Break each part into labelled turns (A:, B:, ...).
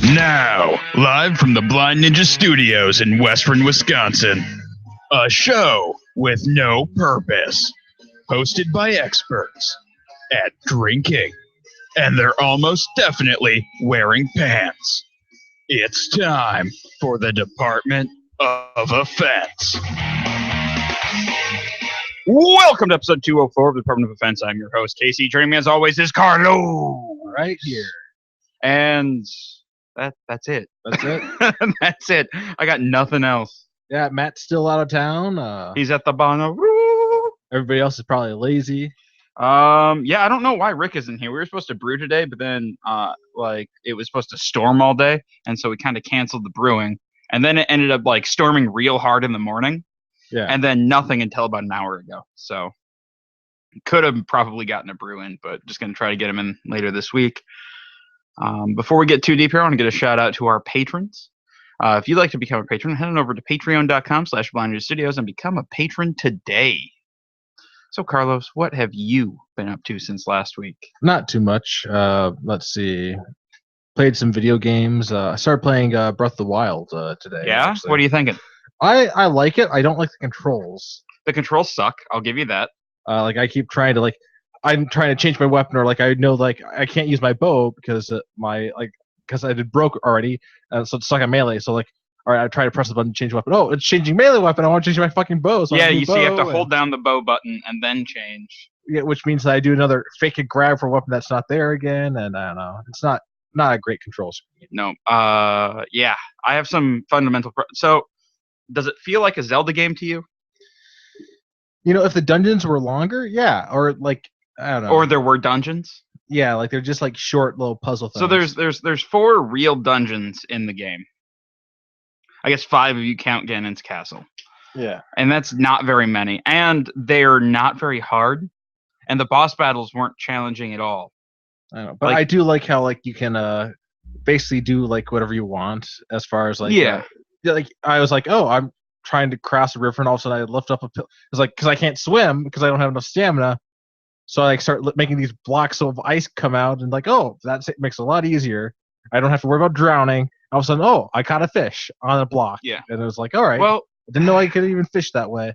A: Now, live from the Blind Ninja Studios in Western Wisconsin, a show with no purpose, hosted by experts at drinking, and they're almost definitely wearing pants. It's time for the Department of Offense. Welcome to episode 204 of the Department of Offense. I'm your host, Casey. Joining me as always is Carlo.
B: Right here.
A: And that's it.
B: That's it?
A: That's it. I got nothing else.
B: Yeah, Matt's still out of town.
A: He's at the Bonnaroo.
B: Everybody else is probably lazy.
A: Yeah, I don't know why Rick isn't here. We were supposed to brew today, but then it was supposed to storm all day, and so we kind of canceled the brewing. And then it ended up like storming real hard in the morning.
B: Yeah.
A: And then nothing until about an hour ago. So could have probably gotten a brew in, but just going to try to get him in later this week. Before we get too deep here, I want to get a shout out to our patrons. If you'd like to become a patron, head on over to patreon.com/blindninjastudios and become a patron today. So, Carlos, what have you been up to since last week?
B: Not too much. Let's see. Played some video games. I started playing Breath of the Wild today.
A: Yeah?
B: Actually.
A: What are you thinking?
B: I like it. I don't like the controls.
A: The controls suck. I'll give you that.
B: I keep trying to I'm trying to change my weapon, or I know I can't use my bow because because I did broke already, so it's stuck on melee. So all right, I try to press the button to change weapon. Oh, it's changing melee weapon. I want to change my fucking bow. So
A: yeah, you have to hold down the bow button and then change.
B: Yeah, which means that I do another fake and grab for a weapon that's not there again, and I don't know. It's not a great control scheme.
A: No. Yeah, I have some fundamental. So, does it feel like a Zelda game to you?
B: You know, if the dungeons were longer, yeah, or I don't know.
A: Or there were dungeons.
B: Yeah, they're just short little puzzle things.
A: So there's 4 real dungeons in the game. I guess 5 if you count Ganon's castle.
B: Yeah.
A: And that's not very many. And they're not very hard. And the boss battles weren't challenging at all.
B: I don't know. But I do like how you can basically do whatever you want as far as
A: yeah.
B: I was oh, I'm trying to cross a river, and all of a sudden I lift up a pill. It's because I can't swim because I don't have enough stamina. So I start making these blocks of ice come out, and oh, that makes it a lot easier. I don't have to worry about drowning. All of a sudden, oh, I caught a fish on a block.
A: Yeah.
B: And it was all right.
A: Well,
B: I didn't know I could even fish that way.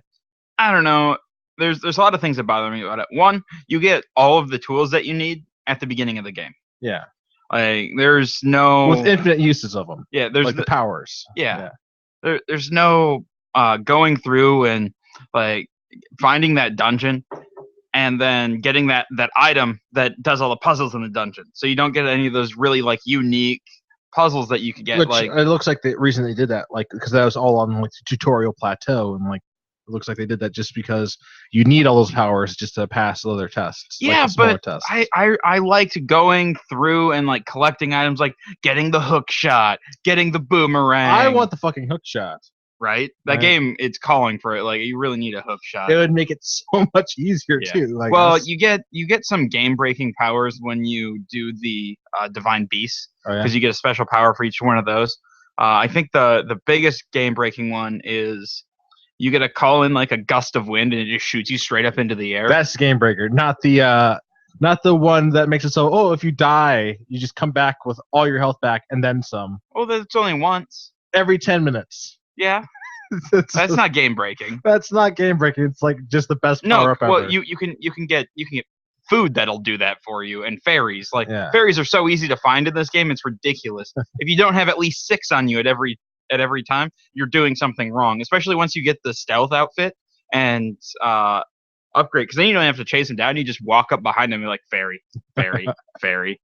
A: I don't know. There's a lot of things that bother me about it. One, you get all of the tools that you need at the beginning of the game.
B: Yeah.
A: There's no
B: with infinite uses of them.
A: Yeah, there's
B: the powers.
A: Yeah. There's no going through and finding that dungeon and then getting that item that does all the puzzles in the dungeon. So you don't get any of those really unique puzzles that you could get.
B: Which it looks like the reason they did that, because that was all on the tutorial plateau, and it looks like they did that just because you need all those powers just to pass other tests.
A: Yeah, but tests. I liked going through and collecting items, getting the hook shot, getting the boomerang.
B: I want the fucking hook shot.
A: Right? That game, it's calling for it. You really need a hook shot.
B: It would make it so much easier too.
A: Well, you get some game breaking powers when you do the divine beasts, because you get a special power for each one of those. I think the biggest game breaking one is you get to call in a gust of wind and it just shoots you straight up into the air.
B: That's game breaker, not the one that makes it so if you die you just come back with all your health back and then some.
A: Oh, that's only once
B: every 10 minutes.
A: Yeah. That's not game breaking.
B: That's not game breaking. It's just the best power up ever.
A: Well, you can get food that'll do that for you, and fairies. Fairies are so easy to find in this game, it's ridiculous. If you don't have at least 6 on you at every time, you're doing something wrong. Especially once you get the stealth outfit and upgrade, because then you don't have to chase him down. You just walk up behind him and you're like, fairy, fairy, fairy.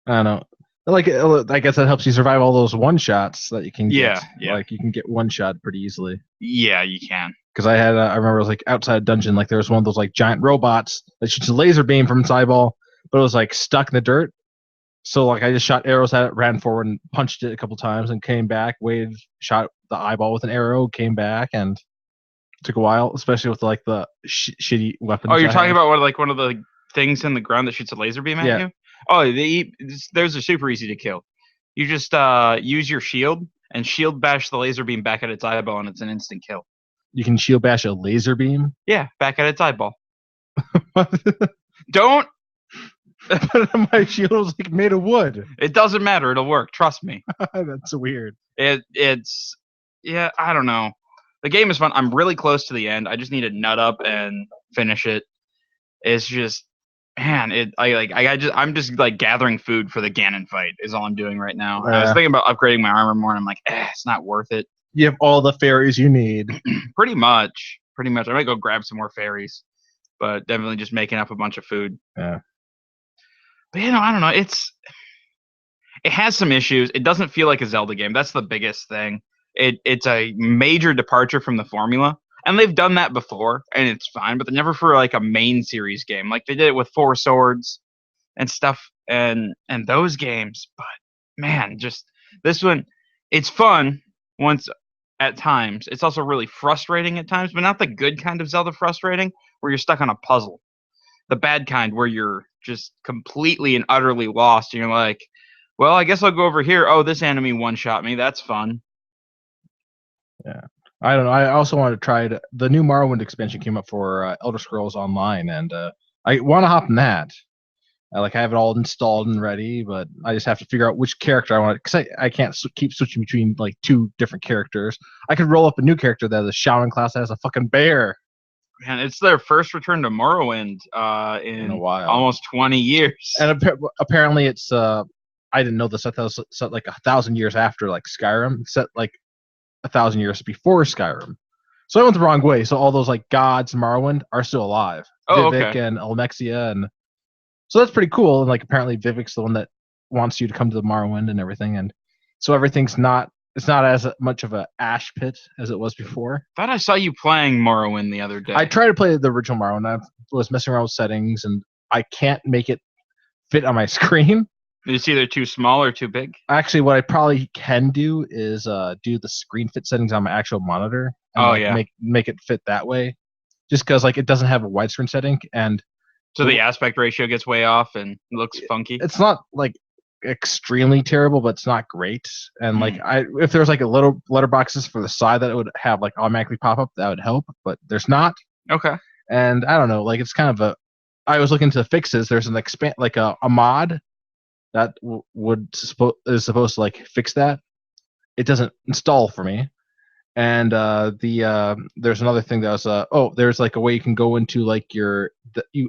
B: I don't know. I guess that helps you survive all those one shots that you can get.
A: Yeah.
B: You can get one shot pretty easily.
A: Yeah, you can.
B: Because I remember it was outside a dungeon, there was one of those giant robots that shoots a laser beam from its eyeball, but it was stuck in the dirt. So I just shot arrows at it, ran forward and punched it a couple times, and came back, waited, shot the eyeball with an arrow, came back, and it took a while, especially with the shitty weapons.
A: Oh, you're talking about one of the things in the ground that shoots a laser beam at you? Oh, those are super easy to kill. You just use your shield and shield bash the laser beam back at its eyeball, and it's an instant kill.
B: You can shield bash a laser beam?
A: Yeah, back at its eyeball. Don't
B: But my shield was like made of wood.
A: It doesn't matter. It'll work. Trust me.
B: That's weird.
A: It's yeah. I don't know. The game is fun. I'm really close to the end. I just need to nut up and finish it. It's just, man. I'm just like gathering food for the Ganon fight. Is all I'm doing right now. I was thinking about upgrading my armor more, and I'm like, it's not worth it.
B: You have all the fairies you need.
A: Pretty much. I might go grab some more fairies, but definitely just making up a bunch of food.
B: Yeah.
A: But I don't know. It has some issues. It doesn't feel like a Zelda game. That's the biggest thing. It's a major departure from the formula, and they've done that before, and it's fine. But they're never for like a main series game. Like they did it with Four Swords and stuff, and those games. But man, just this one, it's fun once at times. It's also really frustrating at times, but not the good kind of Zelda frustrating where you're stuck on a puzzle. The bad kind where you're just completely and utterly lost, and you're like, well, I guess I'll go over here. Oh, this enemy one-shot me. That's fun.
B: Yeah. I don't know. I also want to try it. The new Morrowind expansion came up for Elder Scrolls Online, and I want to hop in that. I have it all installed and ready, but I just have to figure out which character I want, because I can't keep switching between like two different characters. I could roll up a new character that has a shaman class that has a fucking bear.
A: Man, it's their first return to Morrowind in
B: a while,
A: almost 20 years.
B: And apparently it's I didn't know this. I thought it was set like 1,000 years after like Skyrim. It's set like 1,000 years before Skyrim. So I went the wrong way. So all those like gods in Morrowind are still alive.
A: Oh,
B: Vivek
A: okay.
B: and Almexia, and so that's pretty cool. And like apparently Vivek's the one that wants you to come to the Morrowind and everything. And so everything's not. It's not as much of a ash pit as it was before.
A: Thought I saw you playing Morrowind the other day.
B: I tried to play the original Morrowind. I was messing around with settings, and I can't make it fit on my screen.
A: It's either too small or too big.
B: Actually, what I probably can do is do the screen fit settings on my actual monitor. And make it fit that way. Just because like it doesn't have a widescreen setting, and
A: so the aspect ratio gets way off and looks funky.
B: It's not like extremely terrible, but it's not great. And like if there's like a little letterboxes for the side that it would have like automatically pop up, that would help. But there's not.
A: Okay.
B: And I don't know, like it's kind of I was looking to fixes. There's an like a mod that is supposed to like fix that. It doesn't install for me. And there's another thing that was there's like a way you can go into like you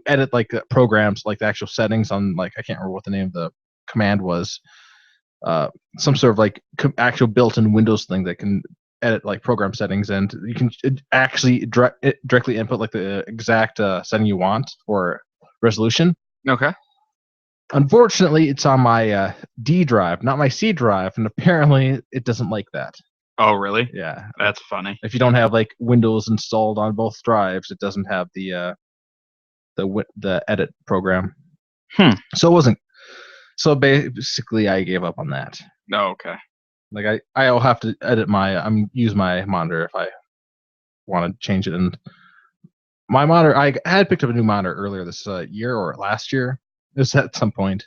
B: edit like programs, like the actual settings on like I can't remember what the name of the command was, some sort of like actual built-in Windows thing that can edit like program settings, and you can actually directly input like the exact setting you want for resolution.
A: Okay.
B: Unfortunately, it's on my D drive, not my C drive, and apparently it doesn't like that.
A: Oh, really?
B: Yeah.
A: That's funny.
B: If you don't have like Windows installed on both drives, it doesn't have the edit program. So it wasn't. So basically, I gave up on that.
A: Oh, okay.
B: Like I'll have to edit use my monitor if I want to change it. And my monitor, I had picked up a new monitor earlier this year or last year. It was at some point,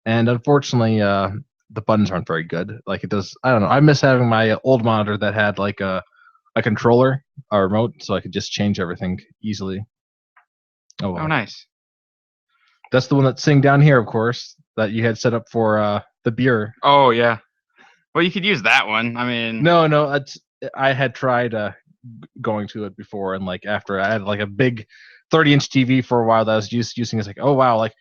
B: and unfortunately, the buttons aren't very good. Like it does. I don't know. I miss having my old monitor that had like a controller, a remote, so I could just change everything easily.
A: Oh, well. Oh, nice.
B: That's the one that's sitting down here, of course, that you had set up for the beer.
A: Oh, yeah. Well, you could use that one. I mean...
B: No. I had tried going to it before, and like after I had like a big 30-inch TV for a while that I was using. It's like, oh, wow, like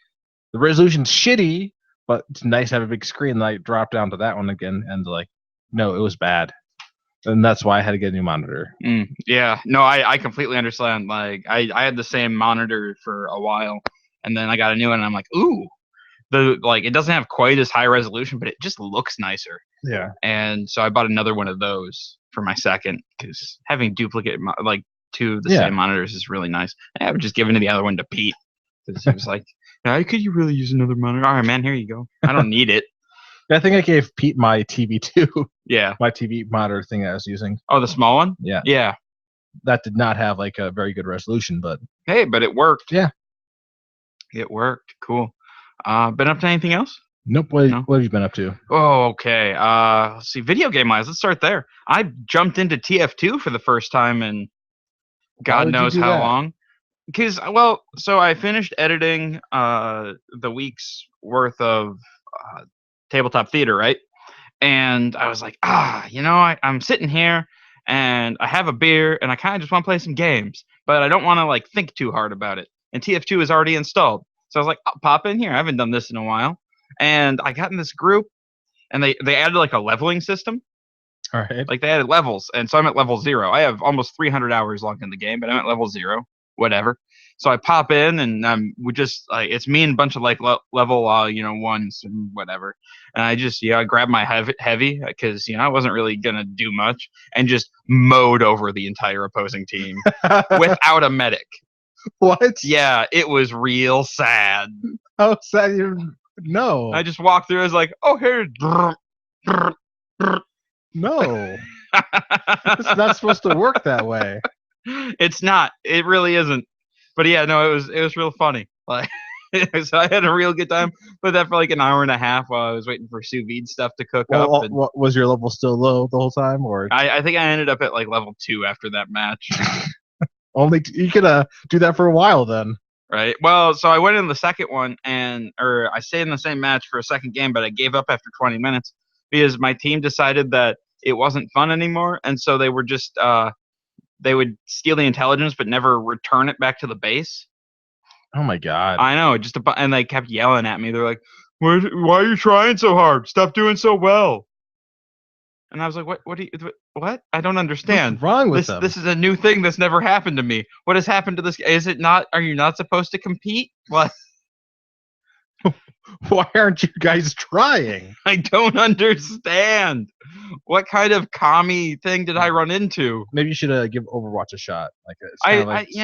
B: the resolution's shitty, but it's nice to have a big screen. And I dropped down to that one again, and like, no, it was bad. And that's why I had to get a new monitor.
A: Yeah. No, I completely understand. Like, I had the same monitor for a while, and then I got a new one, and I'm like, ooh. It doesn't have quite as high resolution, but it just looks nicer.
B: Yeah.
A: And so I bought another one of those for my second, because having duplicate two of the same monitors is really nice. I would just give the other one to Pete, because he was like, "Now, could you really use another monitor?" All right, man, here you go. I don't need it.
B: I think I gave Pete my TV too.
A: Yeah.
B: My TV monitor thing I was using.
A: Oh, the small one?
B: Yeah.
A: Yeah.
B: That did not have like a very good resolution, but
A: hey, but it worked.
B: Yeah.
A: It worked. Cool. Been up to anything else?
B: Nope. What have you been up to?
A: Oh, okay. Let's see. Video game wise, let's start there. I jumped into TF2 for the first time in God knows how long. so I finished editing the week's worth of uh, tabletop theater, right? And I was like, I'm sitting here and I have a beer and I kind of just want to play some games, but I don't want to like think too hard about it. And TF2 is already installed, so I was like, I'll pop in here. I haven't done this in a while, and I got in this group, and they added like a leveling system.
B: All right.
A: Like they added levels, and so I'm at level 0. I have almost 300 hours logged in the game, but I'm at level 0. Whatever. So I pop in, and we just like it's me and a bunch of like level ones and whatever. And I just I grabbed my heavy because I wasn't really gonna do much, and just mowed over the entire opposing team without a medic.
B: What?
A: Yeah, it was real sad.
B: How sad you? No.
A: I just walked through. I was like, oh here.
B: No. It's not supposed to work that way.
A: It's not. It really isn't. But yeah, no, it was real funny. Like, so I had a real good time. Put that for like an hour and a half while I was waiting for sous vide stuff to cook up. And
B: What, was your level still low the whole time, or
A: I think I ended up at like level 2 after that match.
B: only you could do that for a while then?
A: Right. Well, so I went in the second one, or I stayed in the same match for a second game, but I gave up after 20 minutes because my team decided that it wasn't fun anymore, and so they were just they would steal the intelligence but never return it back to the base.
B: Oh my god!
A: I know, and they kept yelling at me. They're like, "Why are you trying so hard? Stop doing so well." And I was like, "What? I don't understand.
B: What's wrong with them?
A: This is a new thing that's never happened to me. What has happened to this? Is it not? Are you not supposed to compete? What?
B: Why aren't you guys trying?
A: I don't understand. What kind of commie thing did I run into?
B: Maybe you should give Overwatch a shot. Like it's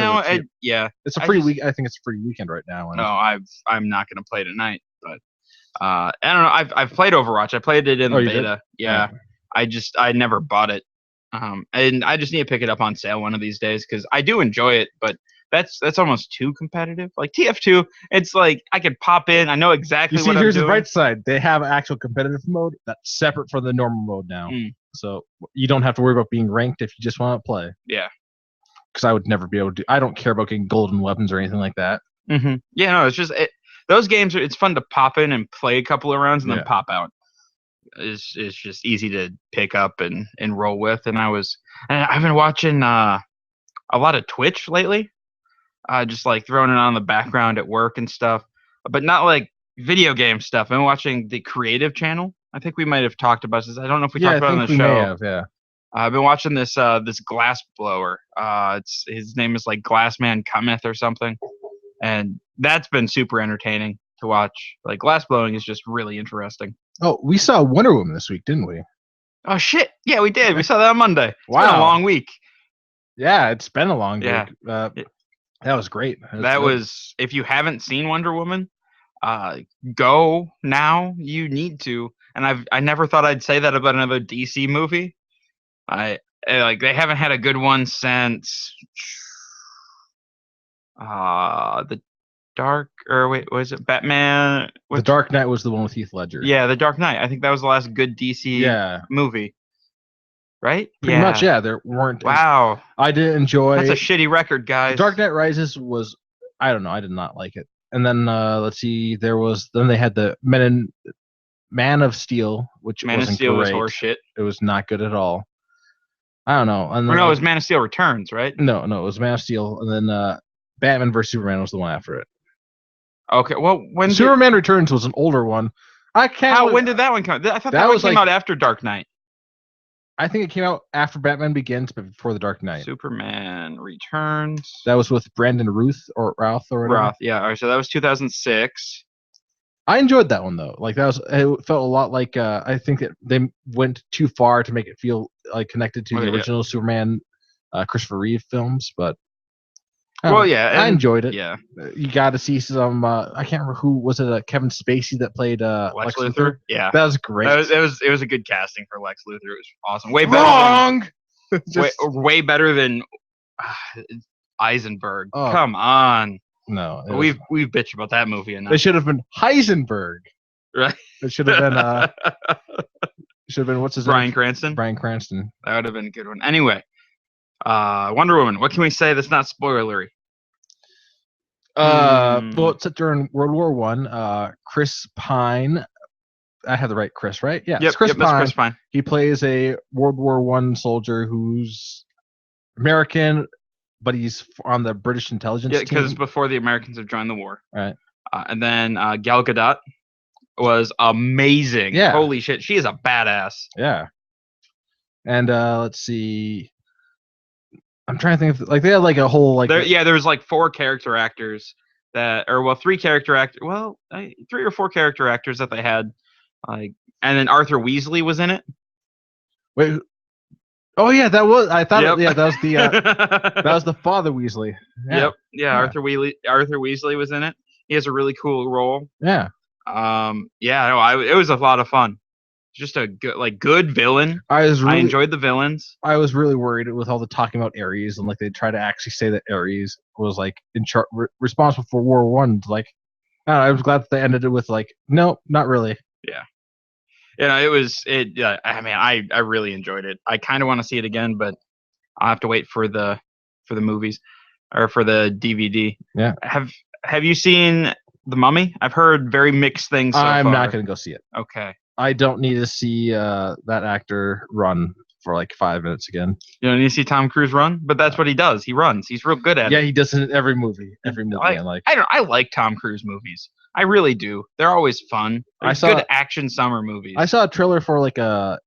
A: yeah.
B: It's a free week. I think it's a free weekend right now.
A: No, I'm not gonna play tonight. But I don't know. I've played Overwatch. I played it in the beta. Yeah. I never bought it. And I just need to pick it up on sale one of these days because I do enjoy it, but that's almost too competitive. Like TF2, it's like I could pop in. I know exactly what I'm doing.
B: Here's the bright side. They have actual competitive mode that's separate from the normal mode now. So you don't have to worry about being ranked if you just want to play.
A: Yeah.
B: Because I would never be able to. I don't care about getting golden weapons or anything like that.
A: Mm-hmm. Yeah, no, it's just those games. It's fun to pop in and play a couple of rounds and then pop out. It's just easy to pick up and roll with. And I've been watching a lot of Twitch lately. Just like throwing it on the background at work and stuff, but not like video game stuff. I'm watching the Creative channel. I think we might have talked about this. I don't know if we talked about it on the show.
B: May have,
A: I've been watching this glass blower. His name is like Glassman Cometh or something, and that's been super entertaining to watch. Like glass blowing is just really interesting.
B: Oh, we saw Wonder Woman this week, didn't we?
A: Oh shit! Yeah, we did. We saw that on Monday. It's been a long week.
B: Yeah, it's been a long week. That was great.
A: That was, if you haven't seen Wonder Woman, go now. You need to. And I never thought I'd say that about another DC movie. They haven't had a good one since the Dark, or wait, was it Batman?
B: The Dark Knight was the one with Heath Ledger.
A: Yeah, The Dark Knight. I think that was the last good DC movie. Right?
B: Pretty much, yeah. There weren't.
A: Wow.
B: I did enjoy.
A: That's a shitty record, guys.
B: Dark Knight Rises was, I don't know, I did not like it. And then let's see, then they had the Man of Steel, which
A: Man of Steel was horseshit.
B: It was not good at all. I don't know. And then,
A: no, it was Man of Steel Returns, right?
B: No, it was Man of Steel, and then Batman vs Superman was the one after it.
A: Okay, well, when
B: Superman Returns was an older one.
A: When did that one come? I thought that one came out after Dark Knight.
B: I think it came out after Batman Begins, but before The Dark Knight.
A: Superman Returns.
B: That was with Brandon Routh or Routh or whatever.
A: Routh, yeah. All right, so that was 2006.
B: I enjoyed that one though. Like it felt a lot like I think that they went too far to make it feel like connected to the original Superman, Christopher Reeve films, but. I enjoyed it.
A: Yeah,
B: you got to see some. I can't remember who was it. Kevin Spacey that played
A: Lex Luthor. Yeah,
B: that was great.
A: It was a good casting for Lex Luthor. It was awesome. Way better. Way better than Eisenberg. Oh, come on.
B: No,
A: we've bitched about that movie enough.
B: They should have been Heisenberg.
A: Right.
B: It should have been. What's his
A: name?
B: Bryan Cranston.
A: That would have been a good one. Anyway. Wonder Woman. What can we say that's not spoilery?
B: Well, it's set during World War One. Chris Pine. I had the right Chris, right? Yeah,
A: Yep,
B: it's Chris
A: yep, that's
B: Pine.
A: Chris Pine.
B: He plays a World War One soldier who's American, but he's on the British intelligence
A: Yeah,
B: team.
A: because before the Americans have joined the war.
B: Right.
A: And then Gal Gadot was amazing.
B: Yeah.
A: Holy shit, she is a badass.
B: Yeah. And let's see. I'm trying to think of they had like a whole like
A: there was like 4 character actors that 3 character actors 3 or 4 character actors that they had like, and then Arthur Weasley was in it.
B: Wait. Oh yeah, that was I thought
A: Yep.
B: that was the that was the father Weasley. Yeah.
A: Yep. Yeah, Arthur Weasley was in it. He has a really cool role.
B: Yeah.
A: It was a lot of fun. Just a good villain. I enjoyed the villains.
B: I was really worried with all the talking about Ares and like they try to actually say that Ares was like responsible for War One. Like, I was glad that they ended it with like, no, not really.
A: Yeah. It was it. I mean, I really enjoyed it. I kind of want to see it again, but I'll have to wait for the movies or for the DVD.
B: Yeah.
A: Have you seen The Mummy? I've heard very mixed things.
B: I'm not going to go see it.
A: Okay.
B: I don't need to see that actor run for like 5 minutes again.
A: You don't need to see Tom Cruise run, but that's what he does. He runs. He's real good at it.
B: Yeah, he does it in every movie.
A: I like Tom Cruise movies. I really do. They're always fun. Good action summer movies.
B: I saw a trailer for like a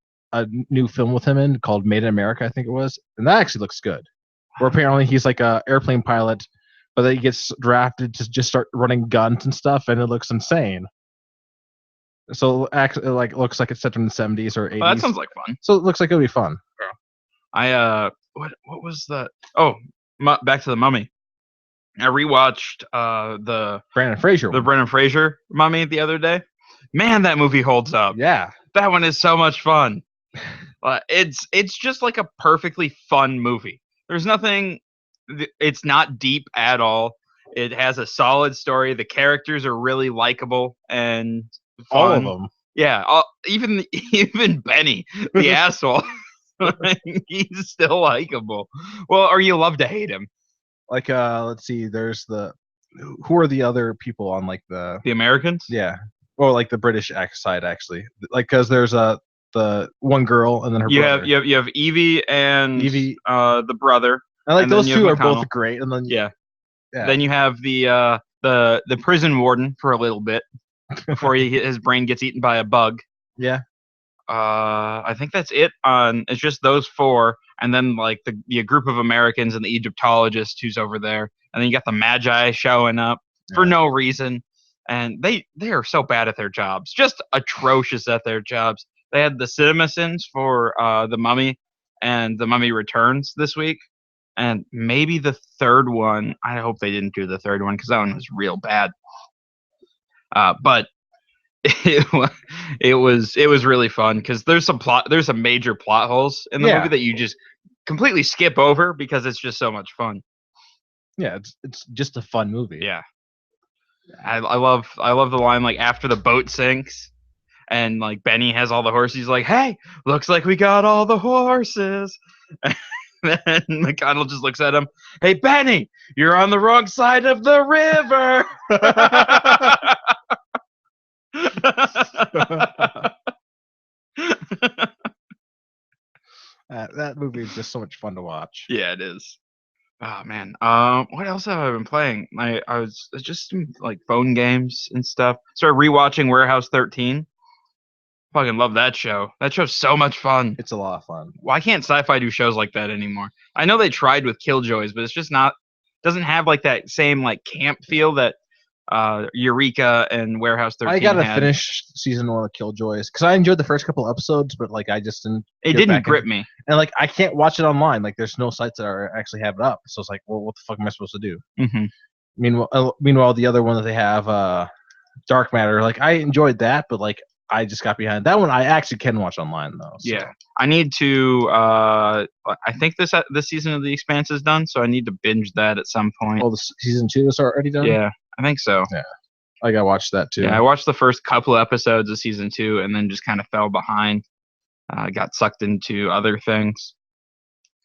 B: new film with him in called Made in America, I think it was, and that actually looks good. Where apparently he's like a airplane pilot, but then he gets drafted to just start running guns and stuff, and it looks insane. So actually, it looks like it's set in the 70s or 80s.
A: Well, that sounds like fun.
B: So it looks like it'll be fun.
A: What was that? Oh, back to the Mummy. I rewatched the
B: Brendan Fraser
A: Mummy the other day. Man, that movie holds up.
B: Yeah,
A: that one is so much fun. It's just like a perfectly fun movie. There's nothing. It's not deep at all. It has a solid story. The characters are really likable and fun.
B: All of them.
A: Yeah, even Benny, the asshole. He's still likable. Well, or you love to hate him.
B: Like, let's see. There's who are the other people on like the
A: Americans?
B: Yeah, or like the British side actually. Like, because there's the one girl and then her brother.
A: You have Evie and the brother.
B: And like those two are both great. And then
A: yeah. Then you have the prison warden for a little bit before his brain gets eaten by a bug.
B: Yeah.
A: I think that's it. It's just those 4, and then like the group of Americans and the Egyptologist who's over there, and then you got the Magi showing up for no reason, and they are so bad at their jobs, just atrocious at their jobs. They had the CinemaSins for the Mummy and the Mummy Returns this week. And maybe the third one. I hope they didn't do the third one because that one was real bad. But it was really fun because there's some major plot holes in the movie that you just completely skip over because it's just so much fun.
B: Yeah, it's just a fun movie.
A: Yeah, I love the line like after the boat sinks and like Benny has all the horses. He's like, "Hey, looks like we got all the horses." Then McConnell just looks at him. "Hey, Benny, you're on the wrong side of the river."
B: That movie is just so much fun to watch.
A: Yeah, it is. Oh man. What else have I been playing? I was just like phone games and stuff. Started rewatching Warehouse 13. Fucking love that show. That show's so much fun.
B: It's a lot of fun.
A: Why can't sci-fi do shows like that anymore? I know they tried with Killjoys, but it's just not. Doesn't have like that same like camp feel that Eureka and Warehouse 13
B: I gotta finish season 1 of Killjoys because I enjoyed the first couple episodes, but like I just didn't.
A: It didn't grip me,
B: and like I can't watch it online. Like there's no sites that actually have it up, so it's like, well, what the fuck am I supposed to do?
A: Mm-hmm.
B: Meanwhile, the other one that they have, Dark Matter, like I enjoyed that, but like I just got behind that one. I actually can watch online though. So.
A: Yeah, I need to. I think this season of The Expanse is done, so I need to binge that at some point.
B: Oh, the season 2 is already done.
A: Yeah, I think so.
B: Yeah, I gotta watch that too.
A: Yeah, I watched the first couple episodes of season 2, and then just kind of fell behind. Got sucked into other things.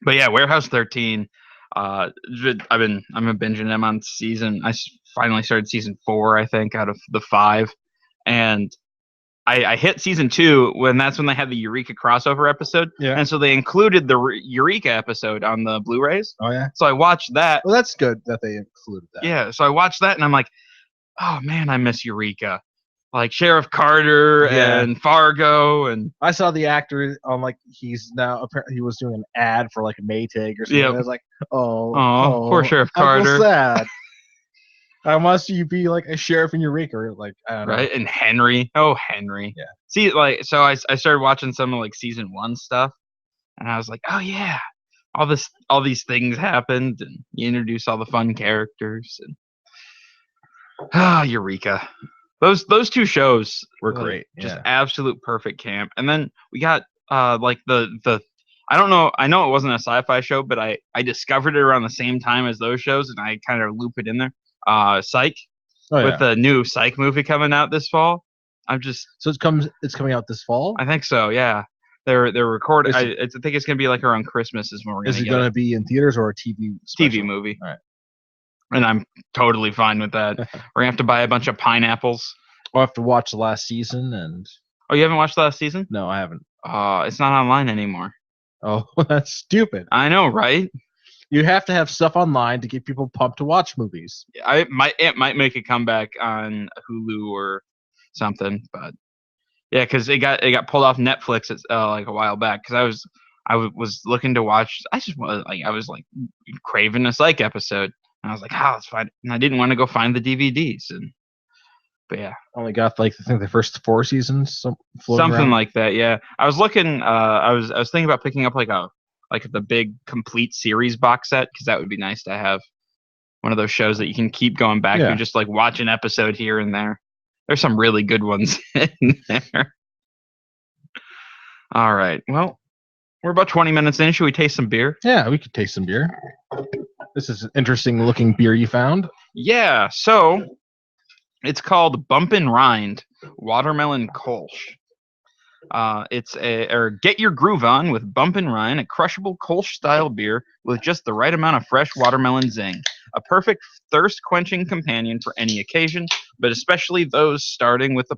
A: But yeah, Warehouse 13. I've been binging them on season. I finally started season 4, I think, out of the 5, and I hit season 2 that's when they had the Eureka crossover episode,
B: Yeah.
A: and so they included the Eureka episode on the Blu-rays.
B: Oh yeah.
A: So I watched that.
B: Well, that's good that they included that.
A: Yeah, so I watched that, and I'm like, oh man, I miss Eureka, like Sheriff Carter
B: Yeah.
A: and Fargo, and
B: I saw the actor on like he's now apparently he was doing an ad for like a Maytag or something.
A: Yep.
B: I was like, oh,
A: poor Sheriff
B: I feel
A: Carter.
B: sad. How must you be like a sheriff in Eureka? Or, like I don't know.
A: Right, and Henry. Oh, Henry.
B: Yeah.
A: See, like, so I started watching some of like season 1 stuff, and I was like, oh yeah, all these things happened, and you introduce all the fun characters, and Eureka. Those 2 shows
B: Were
A: like,
B: great.
A: just
B: Yeah.
A: absolute perfect camp. And then we got like the I don't know, I know it wasn't a sci-fi show, but I discovered it around the same time as those shows, and I kind of loop it in there. Psych,
B: Oh, yeah.
A: with the new Psych movie coming out this fall.
B: So it's coming out this fall.
A: I think so, yeah. They're recording.
B: Is
A: I think it's gonna be like around Christmas is when we're
B: Is
A: gonna
B: it
A: get
B: going to be in theaters or a TV
A: TV
B: special?
A: movie.
B: All right.
A: And I'm totally fine with that. We're gonna have to buy a bunch of pineapples.
B: I'll have to watch the last season, and
A: Oh, you haven't watched the last season?
B: no, I haven't.
A: It's not online anymore.
B: Oh, that's stupid.
A: I know, right?
B: You have to have stuff online to get people pumped to watch movies.
A: It might make a comeback on Hulu or something, but yeah, because it got pulled off Netflix like a while back. Because I was looking to watch. I was like craving a Psych episode, and I was like, let's find it. And I didn't want to go find the DVDs, but yeah,
B: Only got like I think the first 4 seasons.
A: something
B: around.
A: like that. Yeah, I was looking. I was thinking about picking up like the big complete series box set, because that would be nice to have. One of those shows that you can keep going back to, just like watch an episode here and there. There's some really good ones in there. All right. Well, we're about 20 minutes in. Should we taste some beer?
B: Yeah, we could taste some beer. This is an interesting looking beer you found.
A: Yeah. So it's called Bumpin' Rind Watermelon Kolsch. It's get your groove on with Bumpin' Rind, a crushable Kolsch-style beer with just the right amount of fresh watermelon zing. A perfect thirst-quenching companion for any occasion, but especially those starting with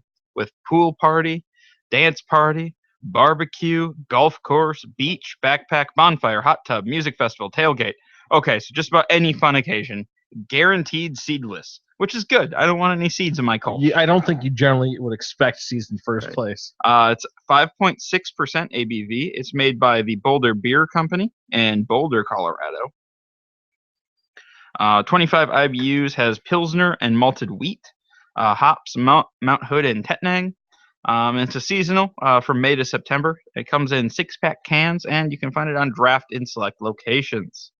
A: pool party, dance party, barbecue, golf course, beach, backpack, bonfire, hot tub, music festival, tailgate. Okay, so just about any fun occasion. Guaranteed seedless, which is good. I don't want any seeds in my Kolsch.
B: I don't think you generally would expect seeds in first place.
A: It's 5.6% ABV. It's made by the Boulder Beer Company in Boulder, Colorado. 25 IBUs, has Pilsner and malted wheat, hops, Mount Hood and Tettnang. It's a seasonal from May to September. It comes in 6-pack cans, and you can find it on draft in select locations.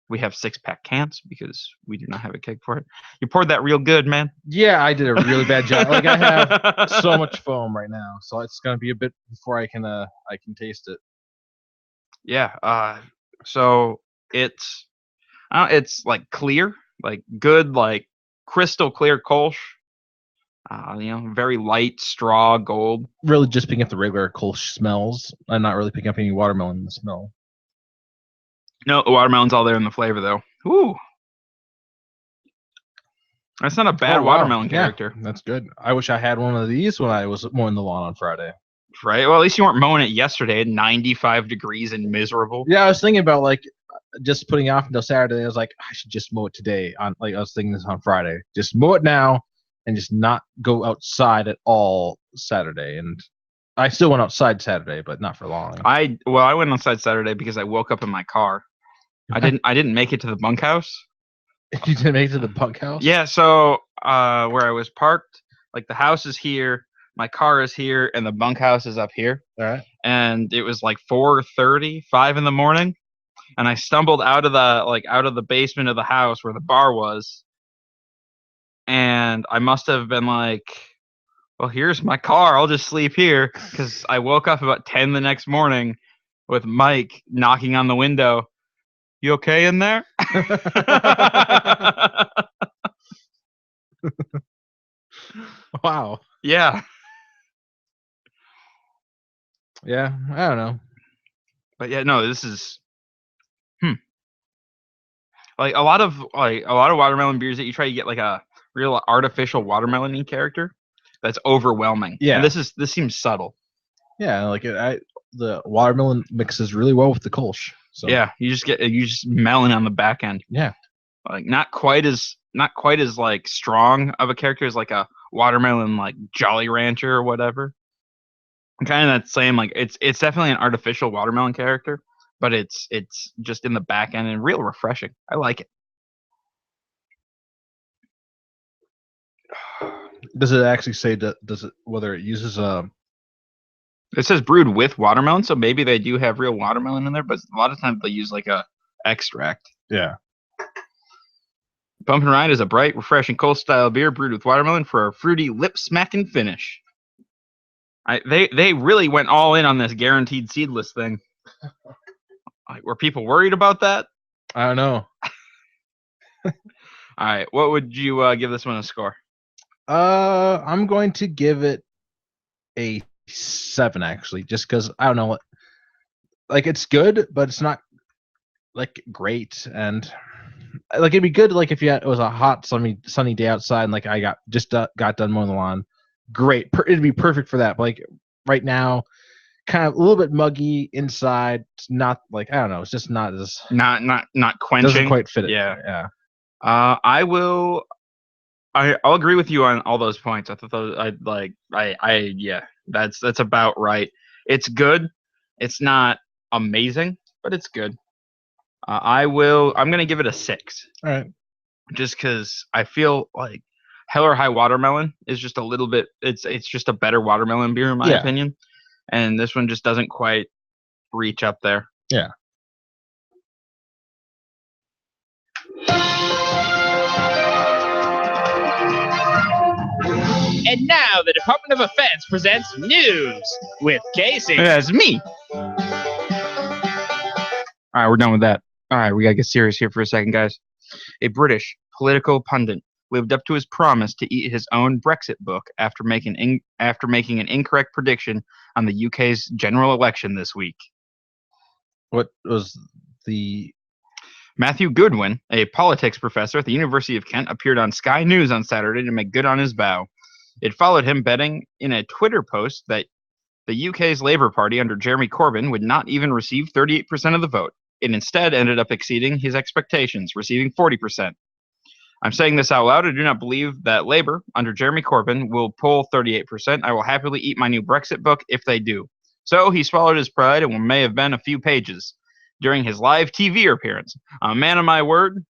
A: We have 6-pack cans because we do not have a keg for it. You poured that real good, man.
B: Yeah, I did a really bad job. Like I have so much foam right now, so it's gonna be a bit before I can taste it.
A: Yeah. So it's like clear, like good, like crystal clear Kolsch. Very light straw gold.
B: Really, just picking up the regular Kolsch smells. I'm not really picking up any watermelon in the smell.
A: No, the watermelon's all there in the flavor, though. Ooh. That's not a bad watermelon character.
B: Yeah, that's good. I wish I had one of these when I was mowing the lawn on Friday.
A: Right? Well, at least you weren't mowing it yesterday at 95 degrees and miserable.
B: Yeah, I was thinking about like just putting it off until Saturday. I was like, I should just mow it today. I was thinking this on Friday. Just mow it now and just not go outside at all Saturday. And I still went outside Saturday, but not for long.
A: I went outside Saturday because I woke up in my car. I didn't make it to the bunkhouse.
B: You didn't make it to the bunkhouse?
A: Yeah, so where I was parked, like the house is here, my car is here, and the bunkhouse is up here.
B: All right.
A: And it was like 4:30, 5 in the morning, and I stumbled out of the basement of the house where the bar was, and I must have been like, well, here's my car, I'll just sleep here, because I woke up about 10 the next morning with Mike knocking on the window. You okay in there?
B: Wow.
A: Yeah.
B: Yeah, I don't know.
A: But yeah, no, this is Like a lot of watermelon beers that you try to get like a real artificial watermelon-y character, that's overwhelming.
B: Yeah.
A: And this seems subtle.
B: Yeah, like the watermelon mixes really well with the Kolsch. So
A: Yeah, you just melon on the back end.
B: yeah,
A: Like not quite as like strong of a character as like a watermelon like Jolly Rancher or whatever. Kind of that same, like it's definitely an artificial watermelon character, but it's just in the back end and real refreshing. I like it.
B: does it actually say does it whether it uses
A: It says brewed with watermelon, so maybe they do have real watermelon in there, but a lot of times they use like a extract.
B: yeah.
A: Pumpkin Ride is a bright, refreshing Kolsch style beer brewed with watermelon for a fruity, lip smacking finish. They really went all in on this guaranteed seedless thing. Like, were people worried about that?
B: I don't know.
A: All right, what would you give this one a score?
B: I'm going to give it a 7 actually, just because I don't know, like it's good, but it's not like great, and like it'd be good like if it was a hot sunny day outside and like I got done mowing the lawn. Great, it'd be perfect for that. But like right now, kind of a little bit muggy inside. It's not like I don't know. It's just not as
A: Not quenching.
B: doesn't quite fit it.
A: Yeah. I'll agree with you on all those points. I thought those yeah, that's about right. It's good. It's not amazing, but it's good. I'm gonna give it a 6.
B: All right.
A: Just because I feel like Hell or High Watermelon is just a little bit. It's just a better watermelon beer in my opinion, and this one just doesn't quite reach up there.
B: Yeah.
C: And now the Department of Defense presents news with Casey.
A: That's me. All right, we're done with that. All right, we gotta get serious here for a second, guys. A British political pundit lived up to his promise to eat his own Brexit book after making an incorrect prediction on the UK's general election this week.
B: What was the
A: Matthew Goodwin, a politics professor at the University of Kent, appeared on Sky News on Saturday to make good on his vow. It followed him betting in a Twitter post that the UK's Labour Party under Jeremy Corbyn would not even receive 38% of the vote. It instead ended up exceeding his expectations, receiving 40%. I'm saying this out loud. I do not believe that Labour under Jeremy Corbyn will pull 38%. I will happily eat my new Brexit book if they do. So he swallowed his pride and what may have been a few pages during his live TV appearance. I'm a man of my word.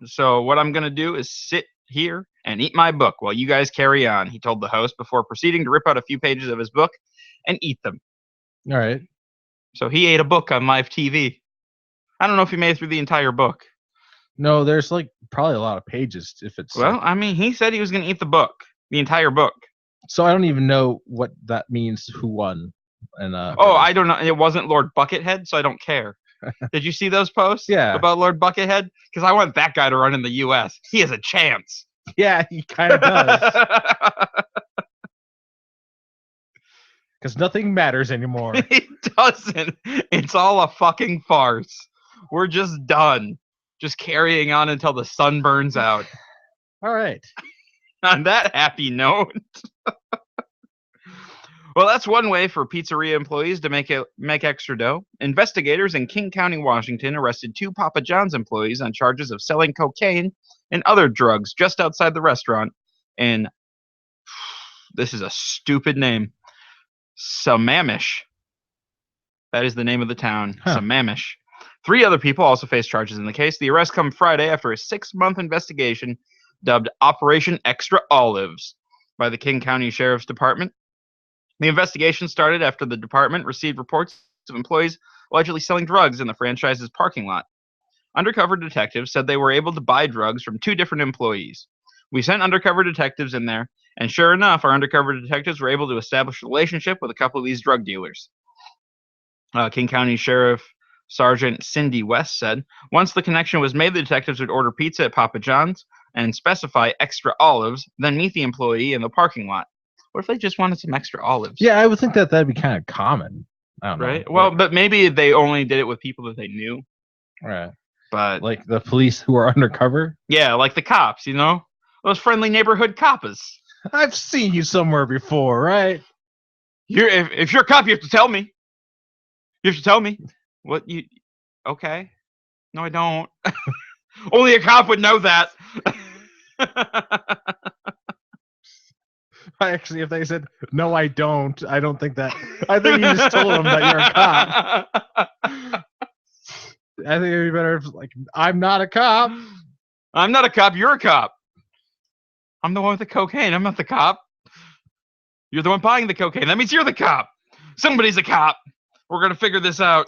A: So what I'm going to do is sit here and eat my book while you guys carry on, he told the host before proceeding to rip out a few pages of his book and eat them.
B: All right.
A: So he ate a book on live TV. I don't know if he made it through the entire book.
B: No, there's like probably a lot of pages if it's
A: Well, I mean, he said he was going to eat the book, the entire book.
B: So I don't even know what that means, who won. And
A: I don't know. It wasn't Lord Buckethead, so I don't care. Did you see those posts?
B: Yeah.
A: About Lord Buckethead? Because I want that guy to run in the U.S. He has a chance.
B: Yeah, he kind of does. Because nothing matters anymore.
A: It doesn't. It's all a fucking farce. We're just done. Just carrying on until the sun burns out.
B: All right.
A: On that happy note. Well, that's one way for pizzeria employees to make extra dough. Investigators in King County, Washington, arrested 2 Papa John's employees on charges of selling cocaine and other drugs just outside the restaurant in, this is a stupid name, Sammamish. That is the name of the town, Sammamish. 3 other people also face charges in the case. The arrest come Friday after a 6-month investigation dubbed Operation Extra Olives by the King County Sheriff's Department. The investigation started after the department received reports of employees allegedly selling drugs in the franchise's parking lot. Undercover detectives said they were able to buy drugs from 2 different employees. We sent undercover detectives in there, and sure enough, our undercover detectives were able to establish a relationship with a couple of these drug dealers. King County Sheriff Sergeant Cindy West said, once the connection was made, the detectives would order pizza at Papa John's and specify extra olives, then meet the employee in the parking lot. What if they just wanted some extra olives?
B: Yeah, I would think that'd be kind of common. I don't know.
A: Right? Well, but maybe they only did it with people that they knew.
B: Right.
A: But
B: Like the police who are undercover.
A: yeah, like the cops, those friendly neighborhood coppers.
B: I've seen you somewhere before, right?
A: If you're a cop, you have to tell me. You have to tell me what you. Okay. No, I don't. Only a cop would know that.
B: Actually, if they said no, I don't think that. I think you just told them that you're a cop. I think it'd be better if, like, I'm not a cop.
A: I'm not a cop. You're a cop. I'm the one with the cocaine. I'm not the cop. You're the one buying the cocaine. That means you're the cop. Somebody's a cop. We're gonna figure this out.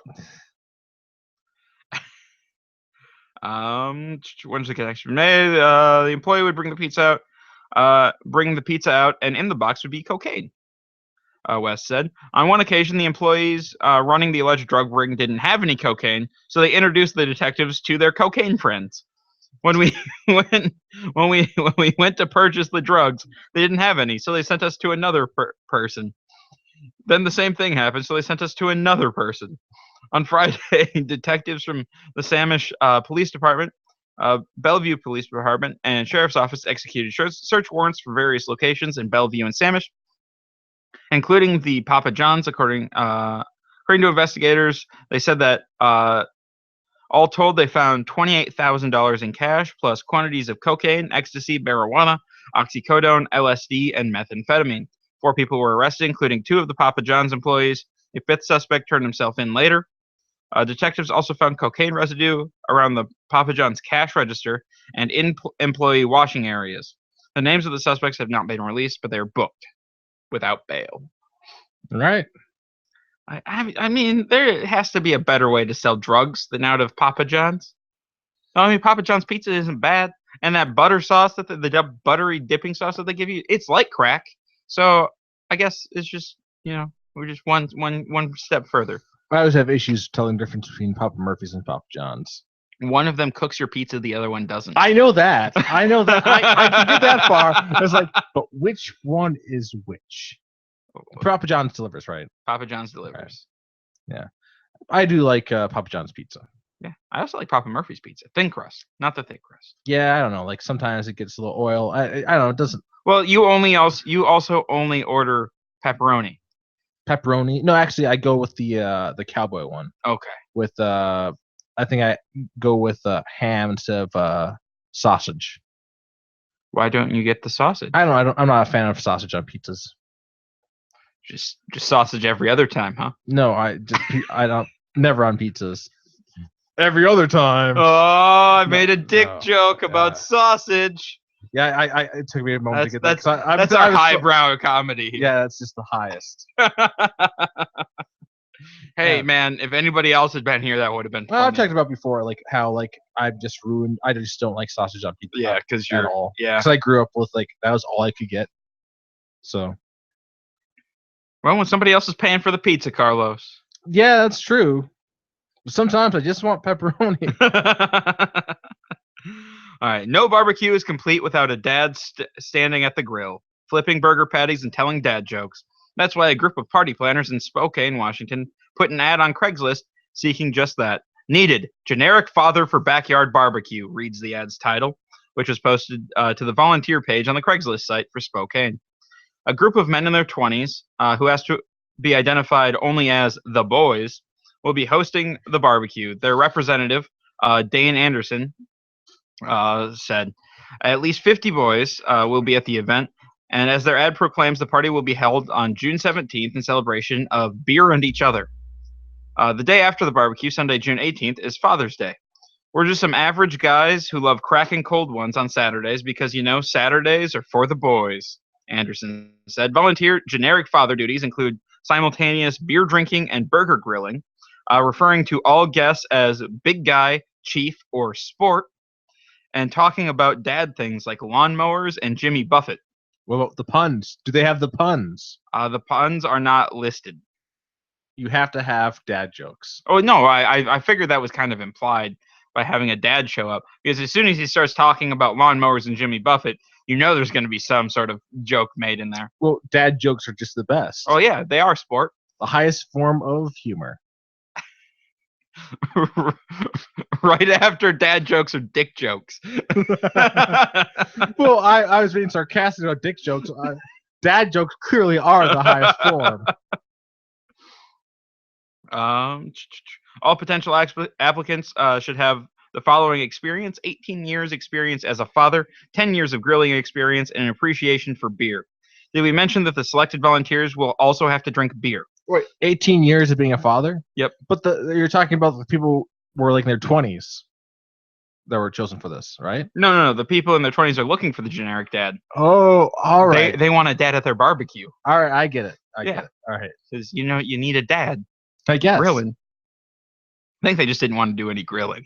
A: When's the connection made? The employee would bring the pizza out, and in the box would be cocaine. West said. On one occasion, the employees running the alleged drug ring didn't have any cocaine, so they introduced the detectives to their cocaine friends. When we when we went to purchase the drugs, they didn't have any, so they sent us to another person. Then the same thing happened, so they sent us to another person. On Friday, detectives from the Samish Police Department, Bellevue Police Department, and Sheriff's Office executed search warrants for various locations in Bellevue and Samish, including the Papa John's. According to investigators, they said that all told, they found $28,000 in cash, plus quantities of cocaine, ecstasy, marijuana, oxycodone, LSD, and methamphetamine. 4 people were arrested, including 2 of the Papa John's employees. A 5th suspect turned himself in later. Detectives also found cocaine residue around the Papa John's cash register and in employee washing areas. The names of the suspects have not been released, but they are booked without bail.
B: Right.
A: I mean, there has to be a better way to sell drugs than out of Papa John's. I mean, Papa John's pizza isn't bad, and that butter sauce that the buttery dipping sauce that they give you, it's like crack. So I guess it's just we're just one step further.
B: I always have issues telling the difference between Papa Murphy's and Papa John's.
A: One of them cooks your pizza, the other one doesn't.
B: I know that. I can get that far. It's like, but which one is which? Papa John's delivers, right?
A: Papa John's delivers.
B: Right. Yeah. I do like Papa John's pizza.
A: Yeah. I also like Papa Murphy's pizza. Thin crust, not the thick crust.
B: Yeah, I don't know. Like sometimes it gets a little oil. I don't know. It doesn't.
A: Well, you also only order pepperoni.
B: Pepperoni? No, actually, I go with the cowboy one.
A: Okay.
B: With I think I go with ham instead of sausage.
A: Why don't you get the sausage?
B: I'm not a fan of sausage on pizzas.
A: Just sausage every other time, huh?
B: No, I don't. Never on pizzas. Every other time.
A: Oh, I made a dick joke about sausage.
B: Yeah, it took me a moment to get that.
A: That's our highbrow comedy.
B: Yeah, that's just the highest.
A: Hey, man, if anybody else had been here, that would have been funny.
B: Well, I've talked about before, like how I just don't like sausage on pizza.
A: Yeah, because
B: at all.
A: Yeah.
B: Because I grew up with that was all I could get. So.
A: Well, when somebody else is paying for the pizza, Carlos.
B: Yeah, that's true. But sometimes I just want pepperoni.
A: All right. No barbecue is complete without a dad standing at the grill, flipping burger patties and telling dad jokes. That's why a group of party planners in Spokane, Washington, put an ad on Craigslist seeking just that. Needed. Generic father for backyard barbecue, reads the ad's title, which was posted to the volunteer page on the Craigslist site for Spokane. A group of men in their 20s, who asked to be identified only as the boys, will be hosting the barbecue. Their representative, Dane Anderson, said at least 50 boys will be at the event, and as their ad proclaims, the party will be held on June 17th in celebration of beer and each other. The day after the barbecue, Sunday, June 18th, is Father's Day. We're just some average guys who love cracking cold ones on Saturdays because, Saturdays are for the boys, Anderson said. Volunteer generic father duties include simultaneous beer drinking and burger grilling, referring to all guests as big guy, chief, or sport, and talking about dad things like lawnmowers and Jimmy Buffett.
B: What about the puns? Do they have the puns?
A: The puns are not listed.
B: You have to have dad jokes.
A: Oh, no, I figured that was kind of implied by having a dad show up. Because as soon as he starts talking about lawnmowers and Jimmy Buffett, there's going to be some sort of joke made in there.
B: Well, dad jokes are just the best.
A: Oh, yeah, they are sport.
B: The highest form of humor.
A: Right after dad jokes are dick jokes.
B: Well, I was being sarcastic about dick jokes. Dad jokes clearly are the highest form.
A: All potential applicants should have the following experience: 18 years experience as a father, 10 years of grilling experience, and an appreciation for beer. Did we mention that the selected volunteers will also have to drink beer?
B: Wait, 18 years of being a father?
A: Yep.
B: But you're talking about the people who were like in their 20s that were chosen for this, right?
A: No. The people in their 20s are looking for the generic dad.
B: Oh, all right.
A: They want a dad at their barbecue.
B: All right, I get it. I
A: Yeah.
B: get it. All right.
A: Because, you need a dad
B: I guess.
A: grilling. I think they just didn't want to do any grilling.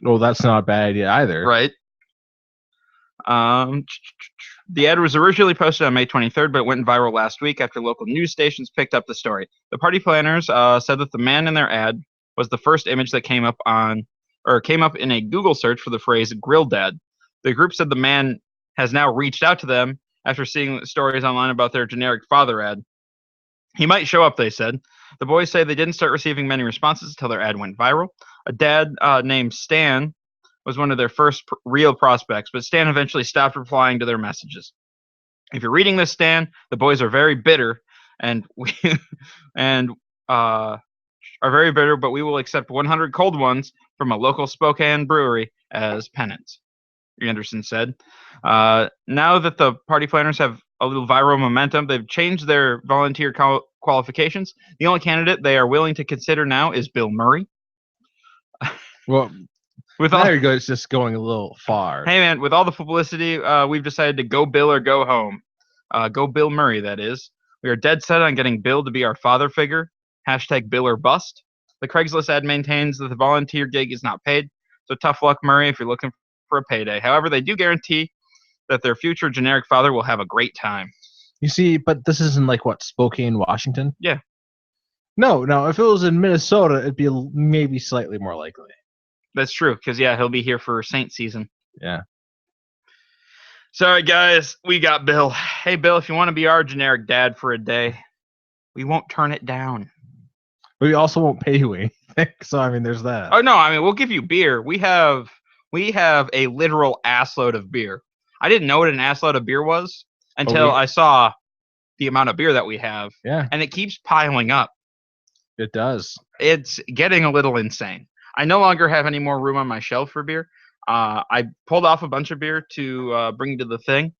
B: Well, that's not a bad idea either.
A: Right. The ad was originally posted on May 23rd, but it went viral last week after local news stations picked up the story. The party planners said that the man in their ad was the first image that came up in a Google search for the phrase "grill dad." The group said the man has now reached out to them after seeing stories online about their generic father ad. He might show up, they said. The boys say they didn't start receiving many responses until their ad went viral. A dad named Stan was one of their first real prospects, but Stan eventually stopped replying to their messages. If you're reading this, Stan, the boys are very bitter, and are very bitter, but we will accept 100 cold ones from a local Spokane brewery as penance, Anderson said. Now that the party planners have a little viral momentum, they've changed their volunteer qualifications. The only candidate they are willing to consider now is Bill Murray.
B: Well, there you go. It's just going a little far.
A: Hey, man, with all the publicity, we've decided to go Bill or go home. Go Bill Murray, that is. We are dead set on getting Bill to be our father figure. # Bill or bust. The Craigslist ad maintains that the volunteer gig is not paid, so tough luck, Murray, if you're looking for a payday. However, they do guarantee that their future generic father will have a great time.
B: You see, but this isn't like, what, Spokane, Washington?
A: Yeah.
B: No, if it was in Minnesota, it'd be maybe slightly more likely.
A: That's true, because, yeah, he'll be here for Saint season.
B: Yeah.
A: Sorry, guys, we got Bill. Hey, Bill, if you want to be our generic dad for a day, we won't turn it down.
B: We also won't pay you anything, so, I mean, there's that.
A: Oh, no, I mean, we'll give you beer. We have a literal assload of beer. I didn't know what an assload of beer was until I saw the amount of beer that we have.
B: Yeah.
A: And it keeps piling up.
B: It does.
A: It's getting a little insane. I no longer have any more room on my shelf for beer. I pulled off a bunch of beer to bring to the thing,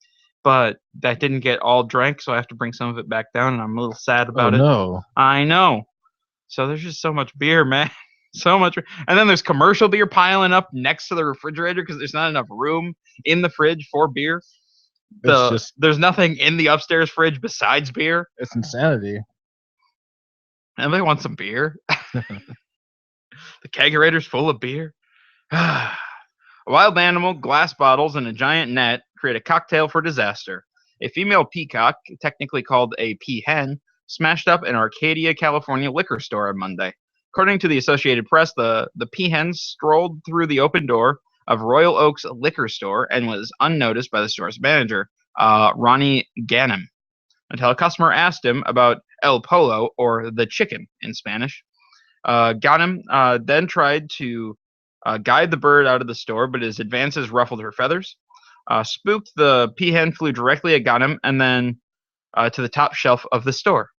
A: but that didn't get all drank, so I have to bring some of it back down, and I'm a little sad about it.
B: No.
A: I know. So there's just so much beer, man. So much. And then there's commercial beer piling up next to the refrigerator because there's not enough room in the fridge for beer. There's nothing in the upstairs fridge besides beer.
B: It's insanity.
A: Anybody want some beer? The kegerator's full of beer. A wild animal, glass bottles, and a giant net create a cocktail for disaster. A female peacock, technically called a peahen, smashed up an Arcadia, California liquor store on Monday. According to the Associated Press, the peahen strolled through the open door of Royal Oaks liquor store and was unnoticed by the store's manager, Ronnie Ganem, until a customer asked him about El Polo, or the chicken in Spanish. Ganem then tried to guide the bird out of the store, but his advances ruffled her feathers. Spooked, the peahen flew directly at Ganem and then to the top shelf of the store.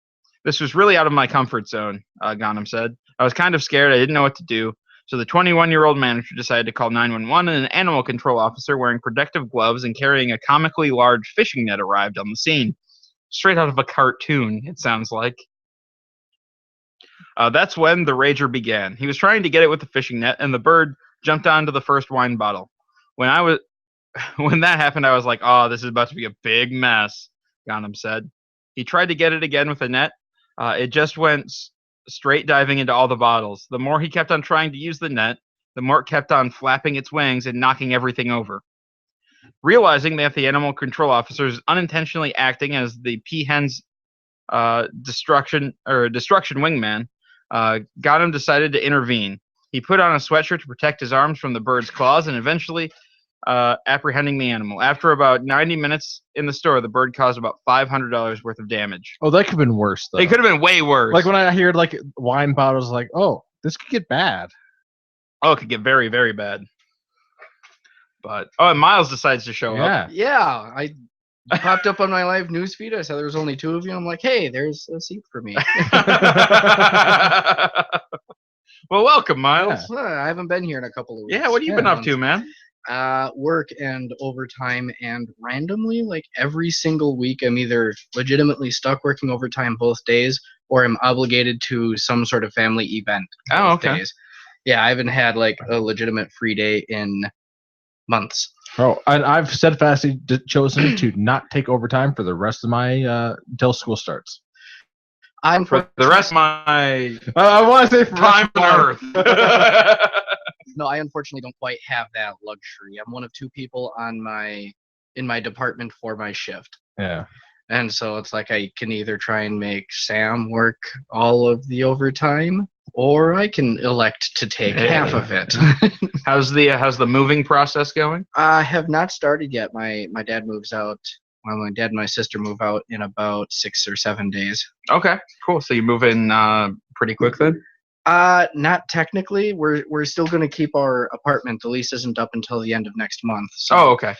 A: This was really out of my comfort zone, Ganem said. I was kind of scared. I didn't know what to do. So the 21-year-old manager decided to call 911, and an animal control officer wearing protective gloves and carrying a comically large fishing net arrived on the scene. Straight out of a cartoon, it sounds like. That's when the rager began. He was trying to get it with the fishing net, and the bird jumped onto the first wine bottle. When that happened, I was like, "Oh, this is about to be a big mess," Ganem said. He tried to get it again with a net. It just went straight diving into all the bottles. The more he kept on trying to use the net, the more it kept on flapping its wings and knocking everything over. Realizing that the animal control officer is unintentionally acting as the peahen's destruction wingman, Ganem decided to intervene. He put on a sweatshirt to protect his arms from the bird's claws and eventually apprehending the animal. After about 90 minutes in the store, the bird caused about $500 worth of damage.
B: Oh, that could have been worse, though.
A: It could have been way worse.
B: Like when I heard like wine bottles, like, oh, this could get bad.
A: Oh, it could get very, very bad. But and Miles decides to show up.
B: Yeah.
D: Yeah, I popped up on my live news feed. I saw there was only 2 of you. I'm like, hey, there's a seat for me.
A: Well, welcome, Miles.
D: I haven't been here in a couple of weeks.
A: Yeah, what have you been up to, man?
D: Work and overtime, and randomly, like every single week, I'm either legitimately stuck working overtime both days, or I'm obligated to some sort of family event.
A: Oh,
D: both
A: okay.
D: days. Yeah, I haven't had like a legitimate free day in months.
B: Oh, and I've steadfastly chosen to not take overtime for the rest of my until school starts.
D: I'm
A: For the rest of my
B: I want to say for
A: time on Earth.
D: No, I unfortunately don't quite have that luxury. I'm one of 2 people in my department for my shift.
B: Yeah.
D: And so it's like I can either try and make Sam work all of the overtime, or I can elect to take half of it.
A: How's the moving process going?
D: I have not started yet. My dad moves out. Well, my dad and my sister move out in about 6 or 7 days.
A: Okay, cool. So you move in pretty quick then?
D: Not technically. We're still going to keep our apartment. The lease isn't up until the end of next month. So,
A: Oh, okay.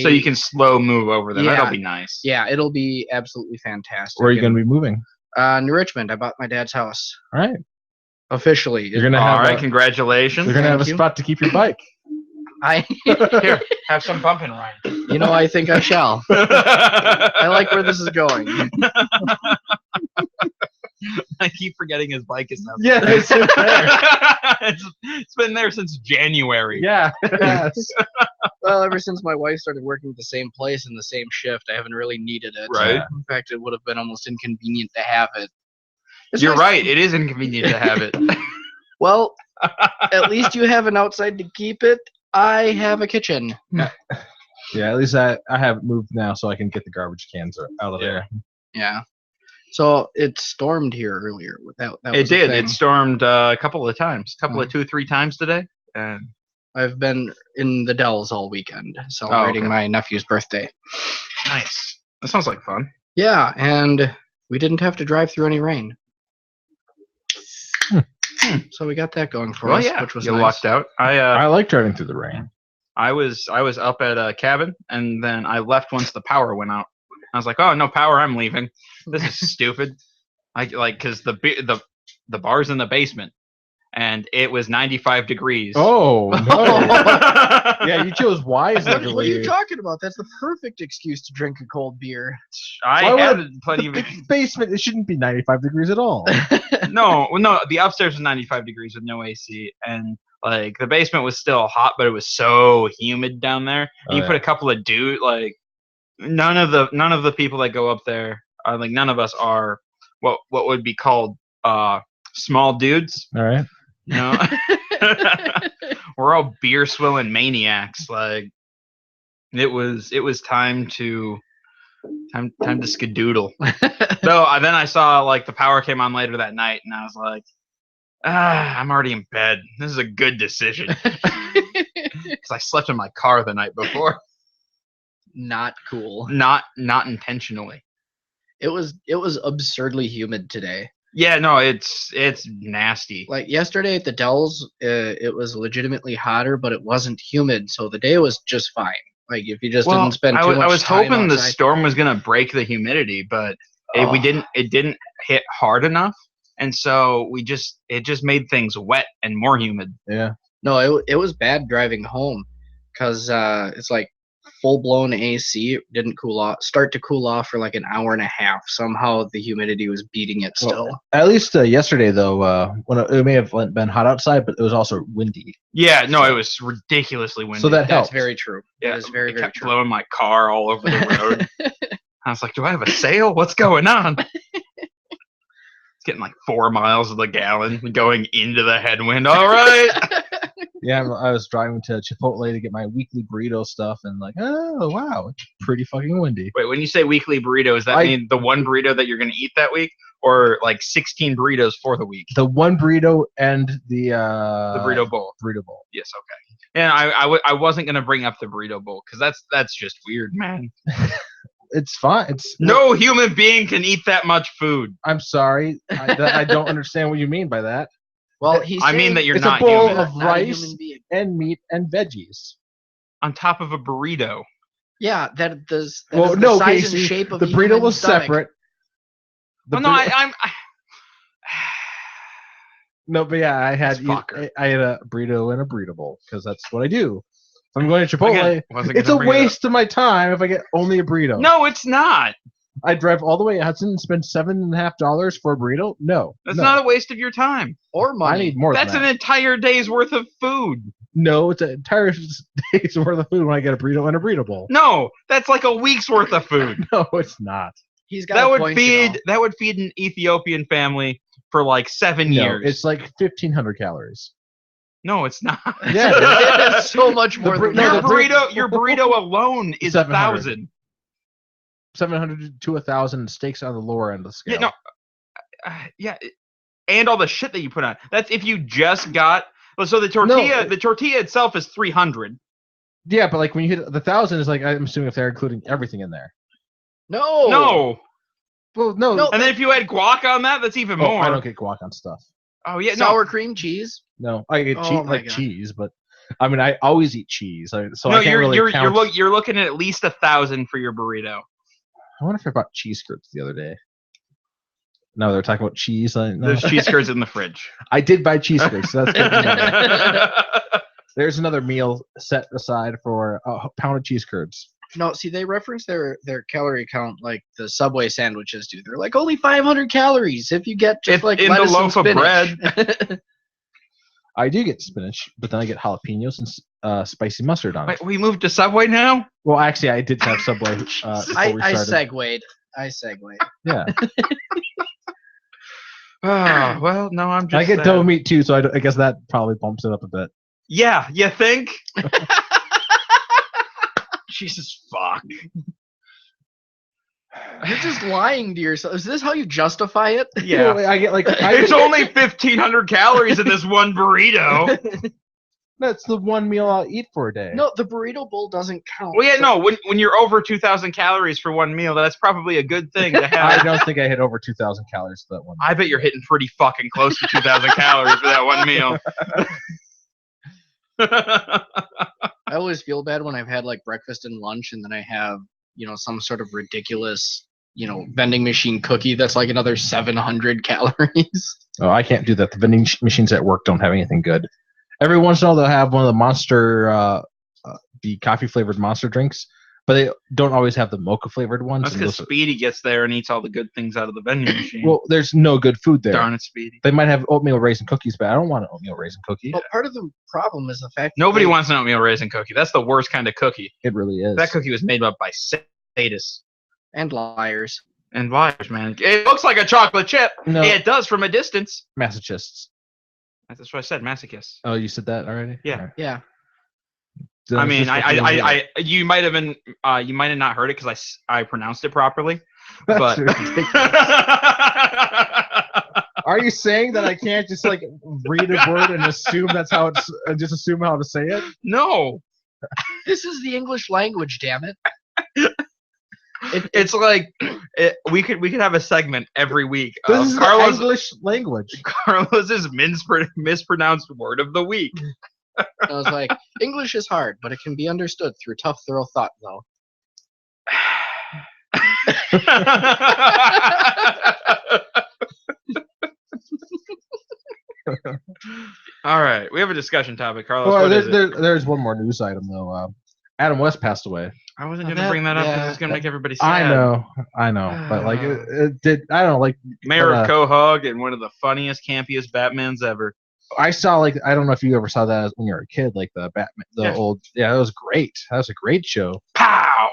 D: So
A: you can slow move over there.
D: Yeah.
A: That'll be nice.
D: Yeah, it'll be absolutely fantastic.
B: Where are you going to be moving?
D: New Richmond. I bought my dad's house
B: All right.
D: officially.
B: You're gonna
A: All
B: have
A: right,
B: a,
A: congratulations.
B: you're gonna have a
D: Thank you.
B: spot to keep your bike.
D: I,
A: Here, have some pumpkin ride.
D: I think I shall. I like where this is going.
A: I keep forgetting his bike is not
B: Yeah, it's there.
A: it's been there since January.
B: Yeah. Yes.
D: Well, ever since my wife started working at the same place in the same shift, I haven't really needed it.
A: Right.
D: In fact, it would have been almost inconvenient to have it. It's
A: You're
D: nice-
A: right. It is inconvenient to have it.
D: Well, at least you have an outside to keep it. I have a kitchen.
B: Yeah. At least I have moved now, so I can get the garbage cans out of there.
D: Yeah. So it stormed here earlier. That
A: It
D: was a
A: did.
D: thing.
A: It stormed a couple of times,
D: Mm.
A: of 2-3 times today. And
D: I've been in the Dells all weekend celebrating
A: okay.
D: my nephew's birthday.
A: nice. That sounds like fun.
D: Yeah, and we didn't have to drive through any rain. So we got that going for us, which was
A: you
D: nice.
A: lucked out.
B: I like driving through the rain.
A: I was up at a cabin, and then I left once the power went out. I was like, oh, no power, I'm leaving. This is stupid. Because the bar's in the basement, and it was 95 degrees.
B: Oh no! Yeah, you chose wisely.
D: What are you talking about? That's the perfect excuse to drink a cold beer.
A: I
B: Why
A: had
B: would-
A: plenty of.
B: The basement, it shouldn't be 95 degrees at all.
A: No, the upstairs was 95 degrees with no AC, and like the basement was still hot, but it was so humid down there.
B: Oh,
A: You
B: yeah.
A: put a couple of none of the people that go up there, none of us are what would be called small dudes.
B: All right.
A: You know, we're all beer swilling maniacs. Like it was time to skedoodle. So then I saw the power came on later that night, and I was like, I'm already in bed. This is a good decision because I slept in my car the night before.
D: Not cool.
A: Not intentionally.
D: It was absurdly humid today.
A: Yeah, no, it's nasty.
D: Like yesterday at the Dells, it was legitimately hotter, but it wasn't humid, so the day was just fine. Like if you just didn't spend too much
A: I was
D: time
A: hoping the
D: outside.
A: storm was gonna break the humidity, but it didn't hit hard enough, and so it just made things wet and more humid.
B: Yeah.
D: No, it was bad driving home, because it's like full-blown AC. It didn't start to cool off for like an hour and a half. Somehow the humidity was beating it still.
B: Well, at least yesterday, though, when it may have been hot outside, but it was also windy.
A: Yeah, no, it was ridiculously windy.
B: So that
D: That's
B: helped.
D: very true.
A: yeah,
D: That is very,
A: it
D: very
A: kept
D: true.
A: blowing my car all over the road. I was like, do I have a sail? What's going on? It's getting like 4 miles of the gallon going into the headwind. All right.
B: Yeah, I was driving to Chipotle to get my weekly burrito stuff, and like, oh wow, it's pretty fucking windy.
A: Wait, when you say weekly burrito, does that
B: I-
A: mean the one burrito that you're going to eat that week, or like 16 burritos for the week?
B: The one burrito and the
A: The burrito bowl.
B: burrito bowl.
A: Yes, okay. And I wasn't going to bring up the burrito bowl because that's just weird, man.
B: It's fine. It's
A: No human being can eat that much food.
B: I'm sorry. I don't understand what you mean by that.
D: Well, he's
A: I mean
D: saying
A: that you're
B: It's a
A: not
B: bowl
A: human.
B: of
D: not a
B: rice.
D: human being.
B: and meat and veggies.
A: On top of a burrito.
D: Yeah, that does. That
B: Well,
D: is the
B: no,
D: size
B: Casey,
D: and shape of
B: the
D: a
B: burrito
D: human
B: was
D: stomach.
B: separate. The
A: Oh no,
B: bur- No, but yeah, I had
A: This fucker.
B: I had a burrito and a burrito bowl because that's what I do. If I'm going to Chipotle,
A: Again, wasn't
B: it's a
A: gonna bring it up.
B: waste of my time if I get only a burrito.
A: No, it's not.
B: I drive all the way to Hudson and spend $7.50 for a burrito. No,
A: That's
B: no.
A: not a waste of your time.
D: Or
B: I
D: money.
B: need more
A: That's
B: than
A: an
B: that.
A: entire day's worth of food.
B: No, it's an entire day's worth of food when I get a burrito and a burrito bowl.
A: No, that's like a week's worth of food.
B: No, it's not.
D: He's got
A: That
D: a
A: would
D: point, you know.
A: feed an Ethiopian family for like 7
B: No,
A: years.
B: it's like 1,500 calories.
A: No, it's not.
B: Yeah,
D: It is so much more
B: bur-
D: than
B: no,
A: your
B: the
D: that.
A: your burrito alone is
B: 700.
A: 1,000.
B: 700 to 1,000 steaks on the lower end of the scale.
A: Yeah, no, and all the shit that you put on. That's if you just got. Well, so the tortilla itself is 300.
B: Yeah, but like when you hit the 1,000 is like I'm assuming if they're including everything in there.
D: No.
A: No,
B: Well, no.
D: No.
A: and then if you add guac on that, that's even
B: Oh,
A: more.
B: I don't get guac on stuff.
A: Oh yeah, no,
D: Sour cream cheese.
B: No, I get
D: Oh my God.
B: cheese, but I mean I always eat cheese, so
A: no,
B: I can't really count.
A: you're looking at least 1,000 for your burrito.
B: I wonder if I bought cheese curds the other day. No, they're talking about cheese. No.
A: There's cheese curds in the fridge.
B: I did buy cheese curds, so that's good. to know. There's another meal set aside for a pound of cheese curds.
D: No, see, they reference their calorie count like the Subway sandwiches do. They're like only 500 calories if you get just
A: If
D: like
A: in the
D: lettuce
A: loaf
D: and
A: of
D: spinach.
B: I do get spinach, but then I get jalapenos and spicy mustard on it.
A: Wait, we moved to Subway now?
B: Well, actually, I did have Subway before we
D: I
B: started.
D: segued.
B: Yeah,
A: Oh, well, no, I'm just
B: I get
A: sad.
B: double meat too, so I guess that probably bumps it up a bit.
A: Yeah, you think? Jesus fuck.
D: You're just lying to yourself. Is this how you justify it?
A: Yeah.
B: Well, I get like
A: It's only 1,500 calories in this one burrito.
B: that's the one meal I'll eat for a day.
D: No, the burrito bowl doesn't count.
A: Well, yeah,
D: So-
A: no, when you're over 2,000 calories for one meal, that's probably a good thing to
B: I
A: have.
B: don't think I hit over 2,000 calories for that one.
A: I bet you're hitting pretty fucking close to 2,000 calories for that one meal.
D: I always feel bad when I've had like breakfast and lunch and then I have, some sort of ridiculous, vending machine cookie that's like another 700 calories.
B: Oh, I can't do that. The vending machines at work don't have anything good. Every once in a while, they'll have one of the Monster, the coffee flavored Monster drinks, but they don't always have the mocha flavored ones.
A: That's
B: and
A: because
B: those are-
A: Speedy gets there and eats all the good things out of the vending machine.
B: well, there's no good food there.
A: Darn it, Speedy.
B: They might have oatmeal raisin cookies, but I don't want an oatmeal raisin cookie.
D: Well, part of the problem is the fact
A: Nobody
D: that
A: wants an oatmeal raisin cookie. That's the worst kind of cookie.
B: It really is.
A: That cookie was made up by sadists
D: and liars.
A: and liars, man. It looks like a chocolate chip.
B: No.
A: It does from a distance.
B: Masochists.
A: That's what I said, masochists.
B: Oh, you said that already?
A: Yeah.
B: All right.
D: Yeah.
B: Then
A: I
B: it's
A: mean,
B: just what you
A: I you might have been, you might have not heard it because I pronounced it properly.
B: That's
A: But
B: ridiculous. Are you saying that I can't just like read a word and assume that's how it's just assume how to say it?
A: no,
D: This is the English language, damn it.
A: it's like we could have a segment every week
B: This
A: of
B: is the
A: Carlos
B: English language.
A: Carlos's mispronounced word of the week.
D: I was like, English is hard, but it can be understood through tough, thorough thought, though.
A: All right, we have a discussion topic, Carlos.
B: Well,
A: what is it?
B: there's one more news item though. Adam West passed away.
A: I wasn't
D: Oh,
A: going to bring that up because
D: yeah.
A: it's going to make everybody sad.
B: I know, but like it did. I don't know, like
A: Mayor
B: but,
A: of Quahog and one of the funniest, campiest Batmans ever.
B: I saw like I don't know if you ever saw that when you were a kid, like the Batman, the
A: Yeah.
B: old that was great. That was a great show.
A: Pow!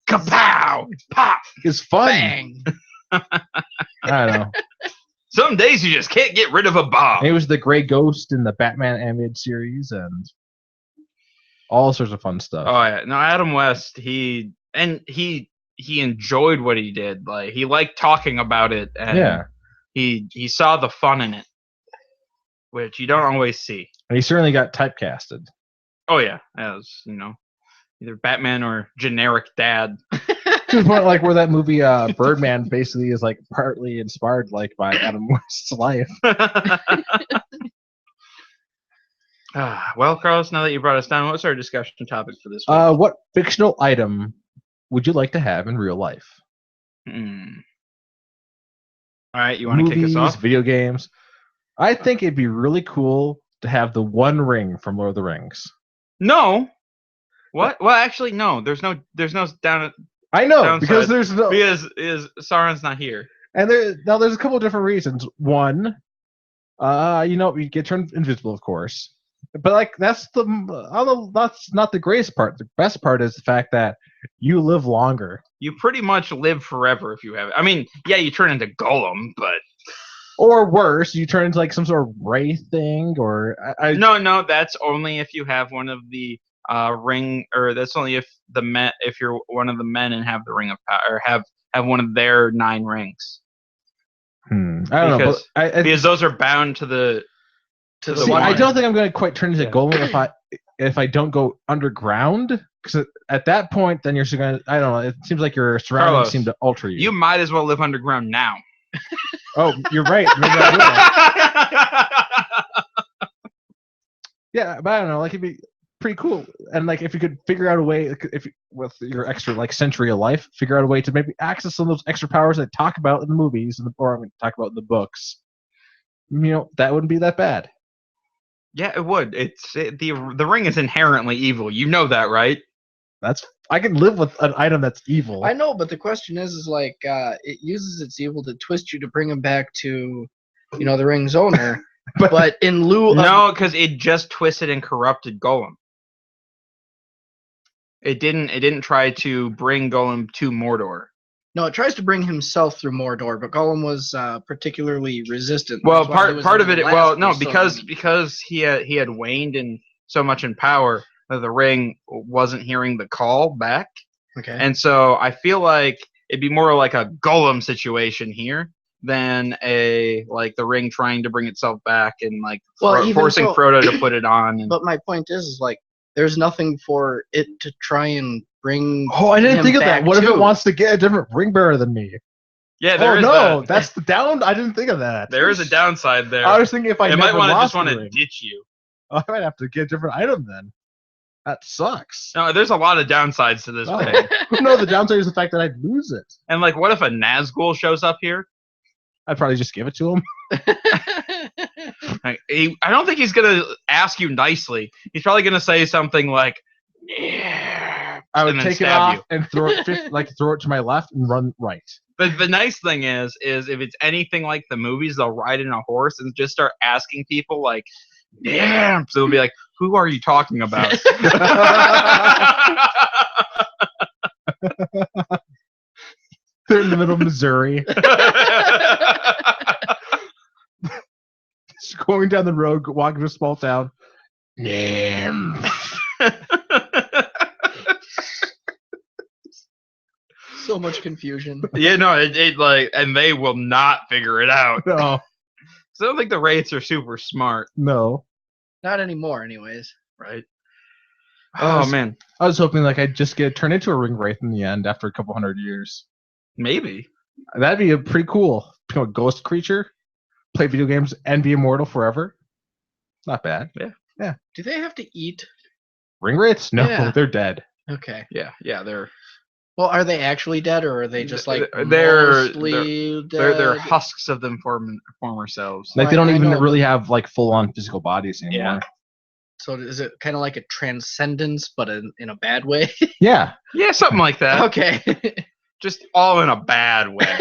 A: Kapow! Pop!
B: It's fun.
D: Bang!
B: I don't know.
A: Some days you just can't get rid of a bomb.
B: It was the Gray Ghost in the Batman animated series and all sorts of fun stuff.
A: Oh yeah, no, Adam West, he enjoyed what he did. Like he liked talking about it, and
B: Yeah.
A: he saw the fun in it, which you don't always see.
B: And he certainly got typecasted.
A: Oh yeah, as either Batman or generic dad.
B: To the point like where that movie Birdman basically is like partly inspired like by Adam West's life.
A: Well, Carlos, now that you brought us down, what's our discussion topic for this week?
B: What fictional item would you like to have in real life?
A: All right, you want to kick us
B: Movies,
A: off?
B: video games. I think it'd be really cool to have the One Ring from Lord of the Rings.
A: No. What? Well, actually, no. There's no down
B: I know
A: downside,
B: because there's no
A: because is Sauron's not here.
B: and there's a couple of different reasons. One, you get turned invisible, of course, but like that's not the greatest part. The best part is the fact that you live longer,
A: You pretty much live forever if you have it. I mean, yeah, you turn into Gollum, but
B: or worse, you turn into like some sort of wraith thing, or
A: no, that's only if you have one of the ring, or that's only if you're one of the men and have the ring of power, or have one of their 9 rings.
B: I don't know, but
A: Because those are bound to the
B: see,
A: one
B: I
A: ring.
B: don't think I'm going to quite turn into
A: Yeah.
B: Golem if I don't go underground. Because at that point, then you're just going to. I don't know. It seems like your surroundings
A: Carlos,
B: seem to alter you.
A: You might as well live underground now.
B: Oh, you're right. Maybe I will. Yeah, but I don't know. Like it'd be pretty cool, and like if you could figure out a way, with your extra like century of life, figure out a way to maybe access some of those extra powers that talk about in the movies, or talk about in the books. That wouldn't be that bad.
A: Yeah, it would. The ring is inherently evil. You know that, right?
B: I can live with an item that's evil.
D: I know, but the question is like it uses its evil to twist you to bring him back to, the ring's owner. but in lieu of
A: No, because it just twisted and corrupted Gollum. It didn't try to bring Gollum to Mordor.
D: no, it tries to bring himself through Mordor, but Gollum was particularly resistant.
A: Well,
D: That's why he was
A: part
D: in
A: of
D: the
A: it.
D: last
A: Well, no,
D: for so long.
A: because he had waned in so much in power that the ring wasn't hearing the call back,
D: Okay.
A: and so I feel like it'd be more like a Gollum situation here than the ring trying to bring itself back and
D: Well,
A: forcing
D: even so-
A: Frodo to put it on. And,
D: But my point is like there's nothing for it to try and bring.
B: Oh, I didn't
D: him
B: think of that.
D: back
B: What if
D: to.
B: it wants to get a different ring bearer than me?
A: yeah, there
B: Oh
A: is
B: no,
A: that.
B: that's the down. I didn't think of that.
A: There is a downside there.
B: I was thinking if I
A: It
B: never
A: might want to
B: lost
A: just want
B: the
A: to
B: ring,
A: ditch you.
B: I might have to get a different item then. That sucks.
A: No, there's a lot of downsides to this
B: Oh.
A: thing.
B: No, the downside is the fact that I'd lose it.
A: And what if a Nazgul shows up here?
B: I'd probably just give it to him.
A: I don't think he's gonna ask you nicely. He's probably gonna say something like, "Yeah,"
B: I would
A: and then
B: take it
A: stab
B: off
A: you.
B: and throw it, throw it to my left and run right.
A: But the nice thing is if it's anything like the movies, they'll ride in a horse and just start asking people like, "Damn!" So they'll be like, "Who are you talking about?"
B: They're in the middle of Missouri, just going down the road, walking to a small town. Damn.
D: So much confusion.
A: Yeah, no, and they will not figure it out.
B: No,
A: So I don't think the Wraiths are super smart,
B: no.
D: Not anymore, anyways.
A: right?
B: I
A: Oh
B: was-
A: man,
B: I was hoping like I'd just get turned into a ring wraith in the end after a couple hundred years.
A: maybe.
B: That'd be a pretty cool. Become a ghost creature, play video games, and be immortal forever. Not bad.
D: Do they have to eat?
B: Ring wraiths? No,
D: Yeah.
B: they're dead.
D: Okay.
A: Yeah, they're
D: Well, are they actually dead, or are they just like
A: They're-
D: mostly
A: they're
D: dead?
A: husks of them former selves.
B: Like they don't
D: I
B: even
D: know, but-
B: really have like full on physical bodies anymore.
A: Yeah.
D: So is it kind of like a transcendence, but in a bad way?
B: Yeah.
A: Yeah, something like that.
D: Okay.
A: Just all in a bad way.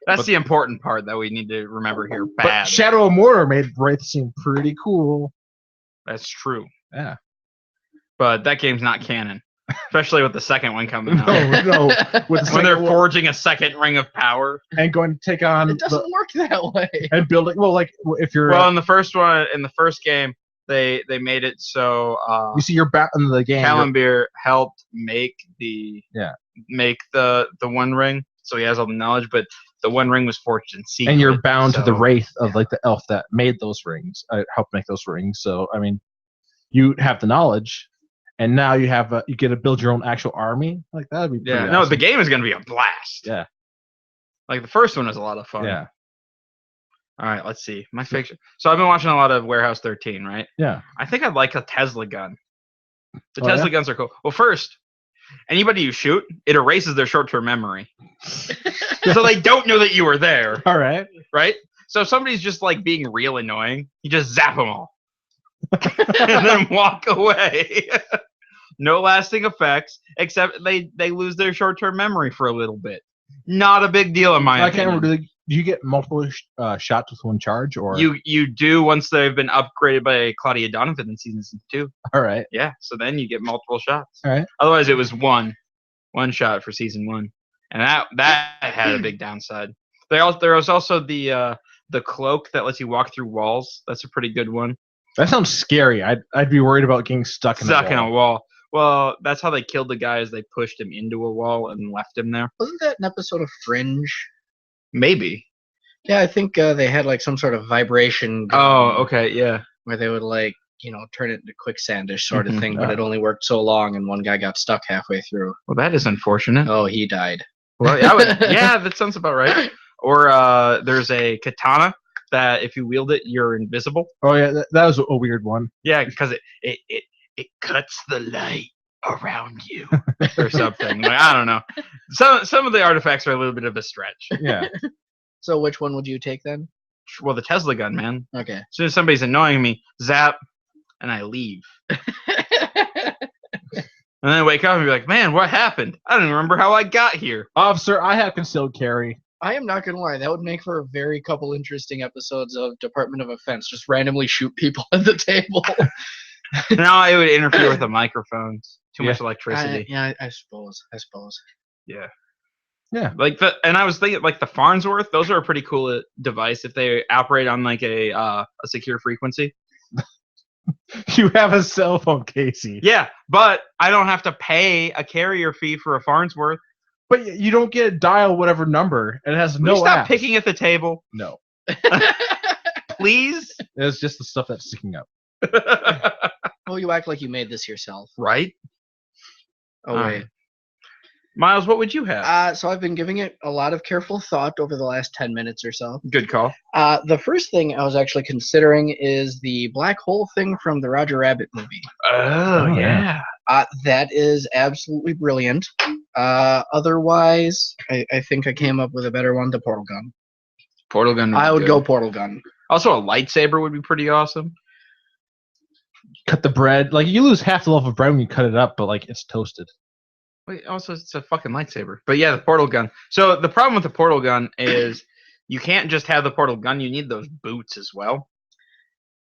A: That's the important part that we need to remember here.
B: But
A: Bad.
B: Shadow of Mordor made wraiths seem pretty cool.
A: That's true.
B: Yeah.
A: But that game's not canon, especially with the second one coming out.
B: No, no. With the
A: When they're
B: second one-
A: forging a second ring of power.
B: and going to take on
D: It doesn't work that way.
B: and building. Well, like if you're
A: Well, in the first game, they made it so
B: you see you're back in the game. you're-
A: Callumbeer helped make the One Ring, so he has all the knowledge. But the One Ring was forged in secret,
B: and you're bound to the
A: so-
B: wraith of like the elf that made those rings, helped make those rings. So I mean, you have the knowledge, and now you have you get to build your own actual army. Like that'd be
A: Yeah,
B: pretty
A: no,
B: awesome.
A: the game is gonna be a blast.
B: Yeah.
A: Like the first one was a lot of fun.
B: Yeah.
A: All right, let's see. My fiction. So I've been watching a lot of Warehouse 13, right?
B: Yeah.
A: I think I'd like a Tesla gun. The
B: Oh,
A: Tesla
B: yeah?
A: guns are cool. Well, first, anybody you shoot, it erases their short-term memory, so they don't know that you were there,
B: All right.
A: right? So if somebody's just like being real annoying, you just zap them all, and then walk away. No lasting effects, except they lose their short-term memory for a little bit. Not a big deal in my
B: I
A: opinion.
B: can't remember. Do you get multiple shots with one charge, or
A: You do once they've been upgraded by Claudia Donovan in season 2.
B: all right?
A: Yeah, so then you get multiple shots.
B: All right.
A: Otherwise, it was one shot for season 1, and that had a big downside. There was also the cloak that lets you walk through walls. That's a pretty good one.
B: That sounds scary. I'd be worried about getting stuck in
A: Stuck
B: a
A: in
B: wall.
A: a wall. Well, that's how they killed the guy. Is they pushed him into a wall and left him there.
D: Wasn't that an episode of Fringe?
A: Maybe.
D: Yeah, I think they had like some sort of vibration.
A: Oh,
D: gun
A: okay, yeah.
D: Where they would like, turn it into quicksandish sort of
A: Mhm.
D: thing, but it only worked so long, and one guy got stuck halfway through.
A: Well, that is unfortunate.
D: Oh, he died.
A: Well, yeah, that sounds about right. Or there's a katana that if you wield it, you're invisible.
B: Oh yeah, that was a weird one.
A: Yeah, because it cuts the light around you or something. Like, I don't know. Some of the artifacts are a little bit of a stretch.
B: Yeah.
D: So which one would you take then?
A: Well, the Tesla gun, man.
D: Okay.
A: As soon as somebody's annoying me, zap, and I leave. And then I wake up and be like, man, what happened? I don't even remember how I got here.
B: Officer, I have concealed carry.
D: I am not gonna lie, that would make for a very couple interesting episodes of Department of Offense. Just randomly shoot people at the table.
A: Now it would interfere with the microphones. Too much
B: Yeah.
A: electricity.
D: I suppose.
A: Yeah.
B: Yeah.
A: And I was thinking like the Farnsworth, those are a pretty cool device if they operate on like a secure frequency.
B: You have a cell phone, Casey.
A: Yeah, but I don't have to pay a carrier fee for a Farnsworth.
B: But you don't get to dial whatever number. It has
A: Will you
B: no
A: stop
B: apps.
A: picking at the table,
B: No.
A: please?
B: It's just the stuff that's sticking up.
D: Oh, you act like you made this yourself.
A: Right?
D: Oh wait.
A: Miles, what would you have?
D: So I've been giving it a lot of careful thought over the last 10 minutes or so.
A: Good call.
D: The first thing I was actually considering is the black hole thing from the Roger Rabbit movie.
A: Oh,
B: yeah.
D: That is absolutely brilliant. Otherwise, I think I came up with a better one, the portal gun.
A: Portal gun.
D: I would go portal gun.
A: Also, a lightsaber would be pretty awesome.
B: Cut the bread. Like, you lose half the loaf of bread when you cut it up, but, like, it's toasted.
A: Wait, also, it's a fucking lightsaber. But yeah, the portal gun. So the problem with the portal gun is you can't just have the portal gun. You need those boots as well.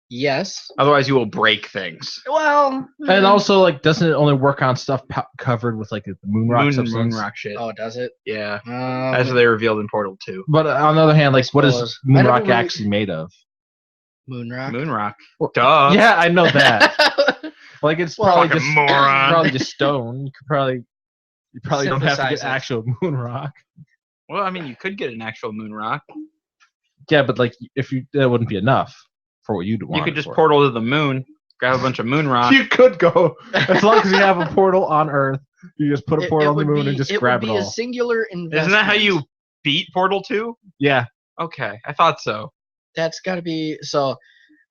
D: Yes.
A: Otherwise, you will break things.
D: Well.
B: And also, like, doesn't it only work on stuff covered with, like, the moon rock
A: Moon
B: substance?
A: rock shit.
D: Oh, does it?
A: Yeah. That's what
D: Um,
A: they revealed in Portal 2.
B: But on the other hand, like, what is
D: suppose. I
B: moon
D: never
B: rock
D: really-
B: actually made of?
D: moon rock.
A: Moon rock.
B: Well,
A: Duh.
B: Yeah, I know that. Like, it's
D: Well,
B: probably
A: fucking
B: just
A: moron.
B: probably just stone. You probably don't have to
D: Synthesize
B: get
D: it.
B: actual moon rock.
A: Well, I mean, you could get an actual moon rock.
B: Yeah, but like, that wouldn't be enough for what you'd want.
A: You could
B: it
A: just
B: for.
A: portal to the moon, grab a bunch of moon rock.
B: You could go as long as you have a portal on Earth. You just put a portal on the
D: would
B: moon
D: be-
B: and just
D: it
B: grab
D: would
B: it
D: be
B: all.
D: a singular investment.
A: Isn't that how you beat Portal 2?
B: Yeah,
A: Okay, I thought so.
D: That's got to be. So,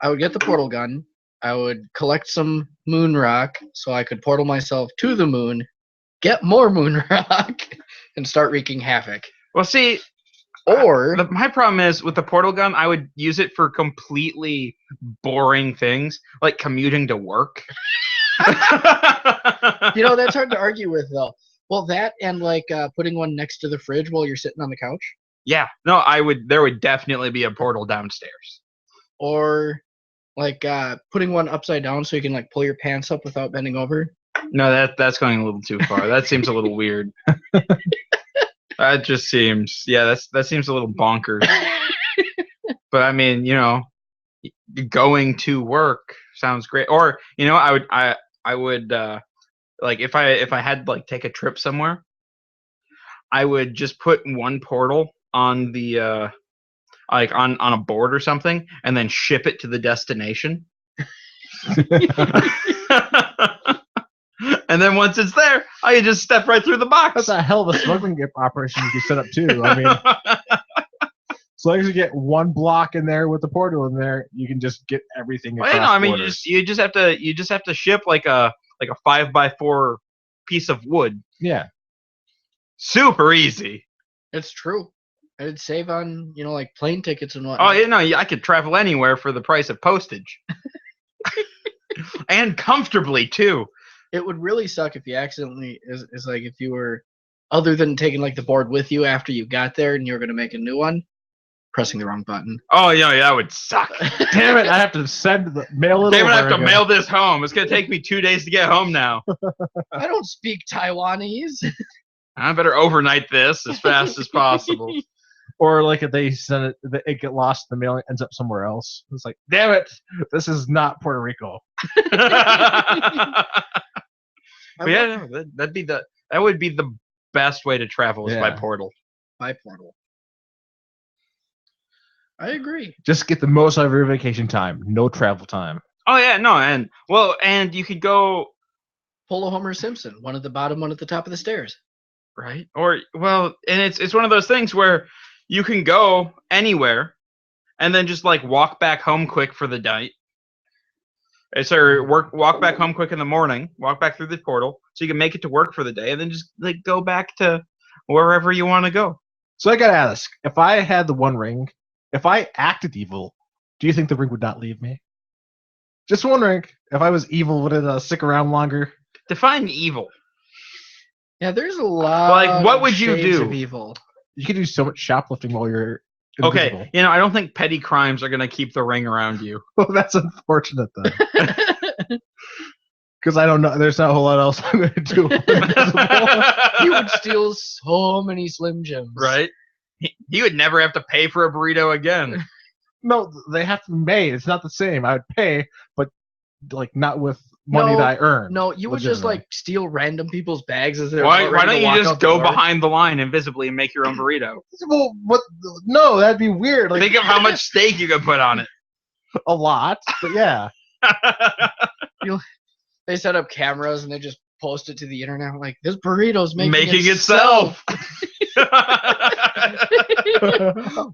D: I would get the portal gun. I would collect some moon rock so I could portal myself to the moon, get more moon rock, and start wreaking havoc.
A: Well, see,
D: Or
A: my problem is with the portal gun, I would use it for completely boring things, like commuting to work.
D: that's hard to argue with though. Well, that and like putting one next to the fridge while you're sitting on the couch,
A: Yeah, no, I would. There would definitely be a portal downstairs.
D: or like putting one upside down so you can like pull your pants up without bending over.
A: No, that's going a little too far. That seems a little weird. That just seems, that seems a little bonkers. But I mean, going to work sounds great. Or I would like if I had like take a trip somewhere, I would just put one portal on the like on a board or something, and then ship it to the destination. And then once it's there, I can just step right through the box.
B: that's a hell of a smuggling operation you could set up too. I mean, So long as you get one block in there with the portal in there, you can just get everything.
A: Well, no, I mean
B: borders.
A: you just have to ship like a 5x4 piece of wood.
B: Yeah.
A: Super easy.
D: It's true. It'd save on, like plane tickets and
A: Oh,
D: whatnot.
A: you know, I could travel anywhere for the price of postage. And comfortably, too.
D: It would really suck if you accidentally, is like if you were, other than taking like the board with you after you got there and you were going to make a new one, pressing the wrong button.
A: Oh, yeah, that would suck.
B: Damn it! I have to mail it.
A: Damn it, I have to
B: again.
A: mail this home. It's going to take me 2 days to get home now.
D: I don't speak Taiwanese.
A: I better overnight this as fast as possible.
B: Or like if they send it get lost in the mail and ends up somewhere else. It's like, damn it, this is not Puerto Rico.
A: But yeah, no, that would be the best way to travel is by
B: Yeah.
A: portal.
D: By portal. I agree.
B: Just get the most out of your vacation time. No travel time.
A: Oh yeah, no, and you could go
D: Pull a Homer Simpson, one at the bottom, one at the top of the stairs.
A: right, or and it's one of those things where you can go anywhere, and then just like walk back home quick for the night. Walk back home quick in the morning, walk back through the portal, so you can make it to work for the day, and then just like go back to wherever you want to go.
B: So I gotta ask, if I had the One Ring, if I acted evil, do you think the ring would not leave me? Just wondering, if I was evil, would it stick around longer?
A: Define evil.
D: Yeah, there's a lot.
A: Like, what
D: of
A: would you
D: shades
A: do?
D: Of evil.
B: You could do so much shoplifting while you're
A: Okay,
B: invisible.
A: you know, I don't think petty crimes are gonna keep the ring around you.
B: Well, that's unfortunate then, because I don't know. There's not a whole lot else I'm gonna do.
D: He would steal so many Slim Jims.
A: Right? He would never have to pay for a burrito again.
B: No, they have to be made. It's not the same. I would pay, but like not with money
D: No,
B: that I earn.
D: No, you would just
B: legitimately.
D: like steal random people's bags as they're
A: Why
D: about ready
A: don't
D: to
A: you
D: walk
A: just
D: out the
A: go
D: door.
A: behind the line invisibly and make your own burrito?
B: Well, what? No, that'd be weird. Like
A: Think of how much steak you could put on it.
B: a lot, but yeah.
D: They set up cameras and they just post it to the internet like this burrito's
A: Making itself.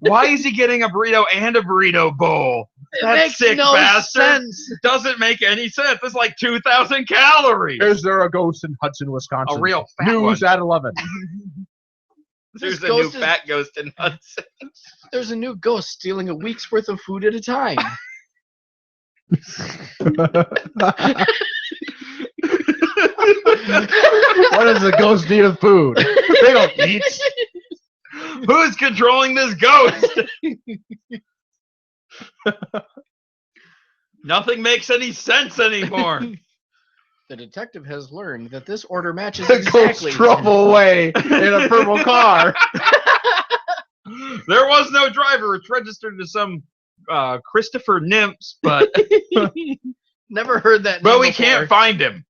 A: Why is he getting a burrito and a burrito bowl?
D: It
A: That
D: makes
A: sick
D: no
A: bastard.
D: sense.
A: Doesn't make any sense. It's like 2,000 calories.
B: Is there a ghost in Hudson, Wisconsin?
A: A real fat
B: News
A: one.
B: at 11.
A: There's
D: This
A: a new
D: ghost is-
A: fat ghost in Hudson.
D: There's a new ghost stealing a week's worth of food at a time.
B: What does the ghost need of food? They don't eat.
A: Who's controlling this ghost? Nothing makes any sense anymore.
D: The detective has learned that this order matches
B: The
D: exactly.
B: ghost drove away in a purple car.
A: There was no driver. It's registered to some Christopher Nimps, but
D: Never heard that.
A: but
D: name
A: we
D: before.
A: can't find him.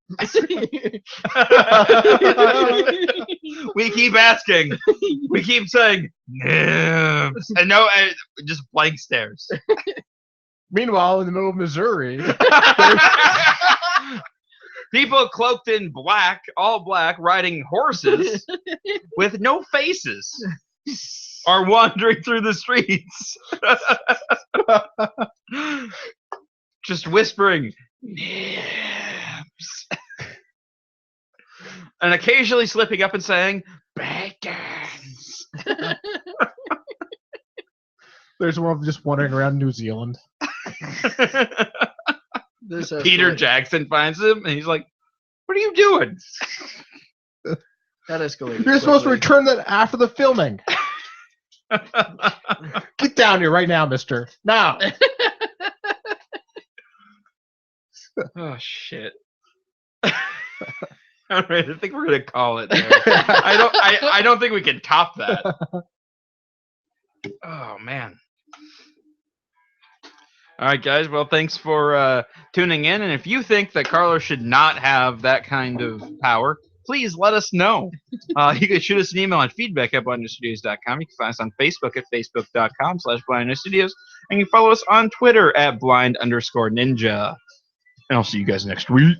A: We keep asking. We keep saying Nimps, and no, just blank stares.
B: Meanwhile, in the middle of Missouri,
A: People cloaked in black, all black, riding horses with no faces are wandering through the streets. Just whispering, Nips. And occasionally slipping up and saying, Bacons.
B: there's one of them just wandering around New Zealand.
D: This
A: Peter
D: escalated-
A: Jackson finds him and he's like, what are you doing?
D: That escalated.
B: You're supposed to
D: quickly.
B: return that after the filming. Get down here right now, mister. Now.
A: Oh shit. All right, I think we're gonna call it there. I don't think we can top that. Oh man. All right, guys. Well, thanks for tuning in. And if you think that Carlos should not have that kind of power, please let us know. You can shoot us an email on feedback@blindnewstudios.com. You can find us on Facebook at facebook.com/blindnewstudios. And you can follow us on Twitter at blind_ninja. And I'll see you guys next week.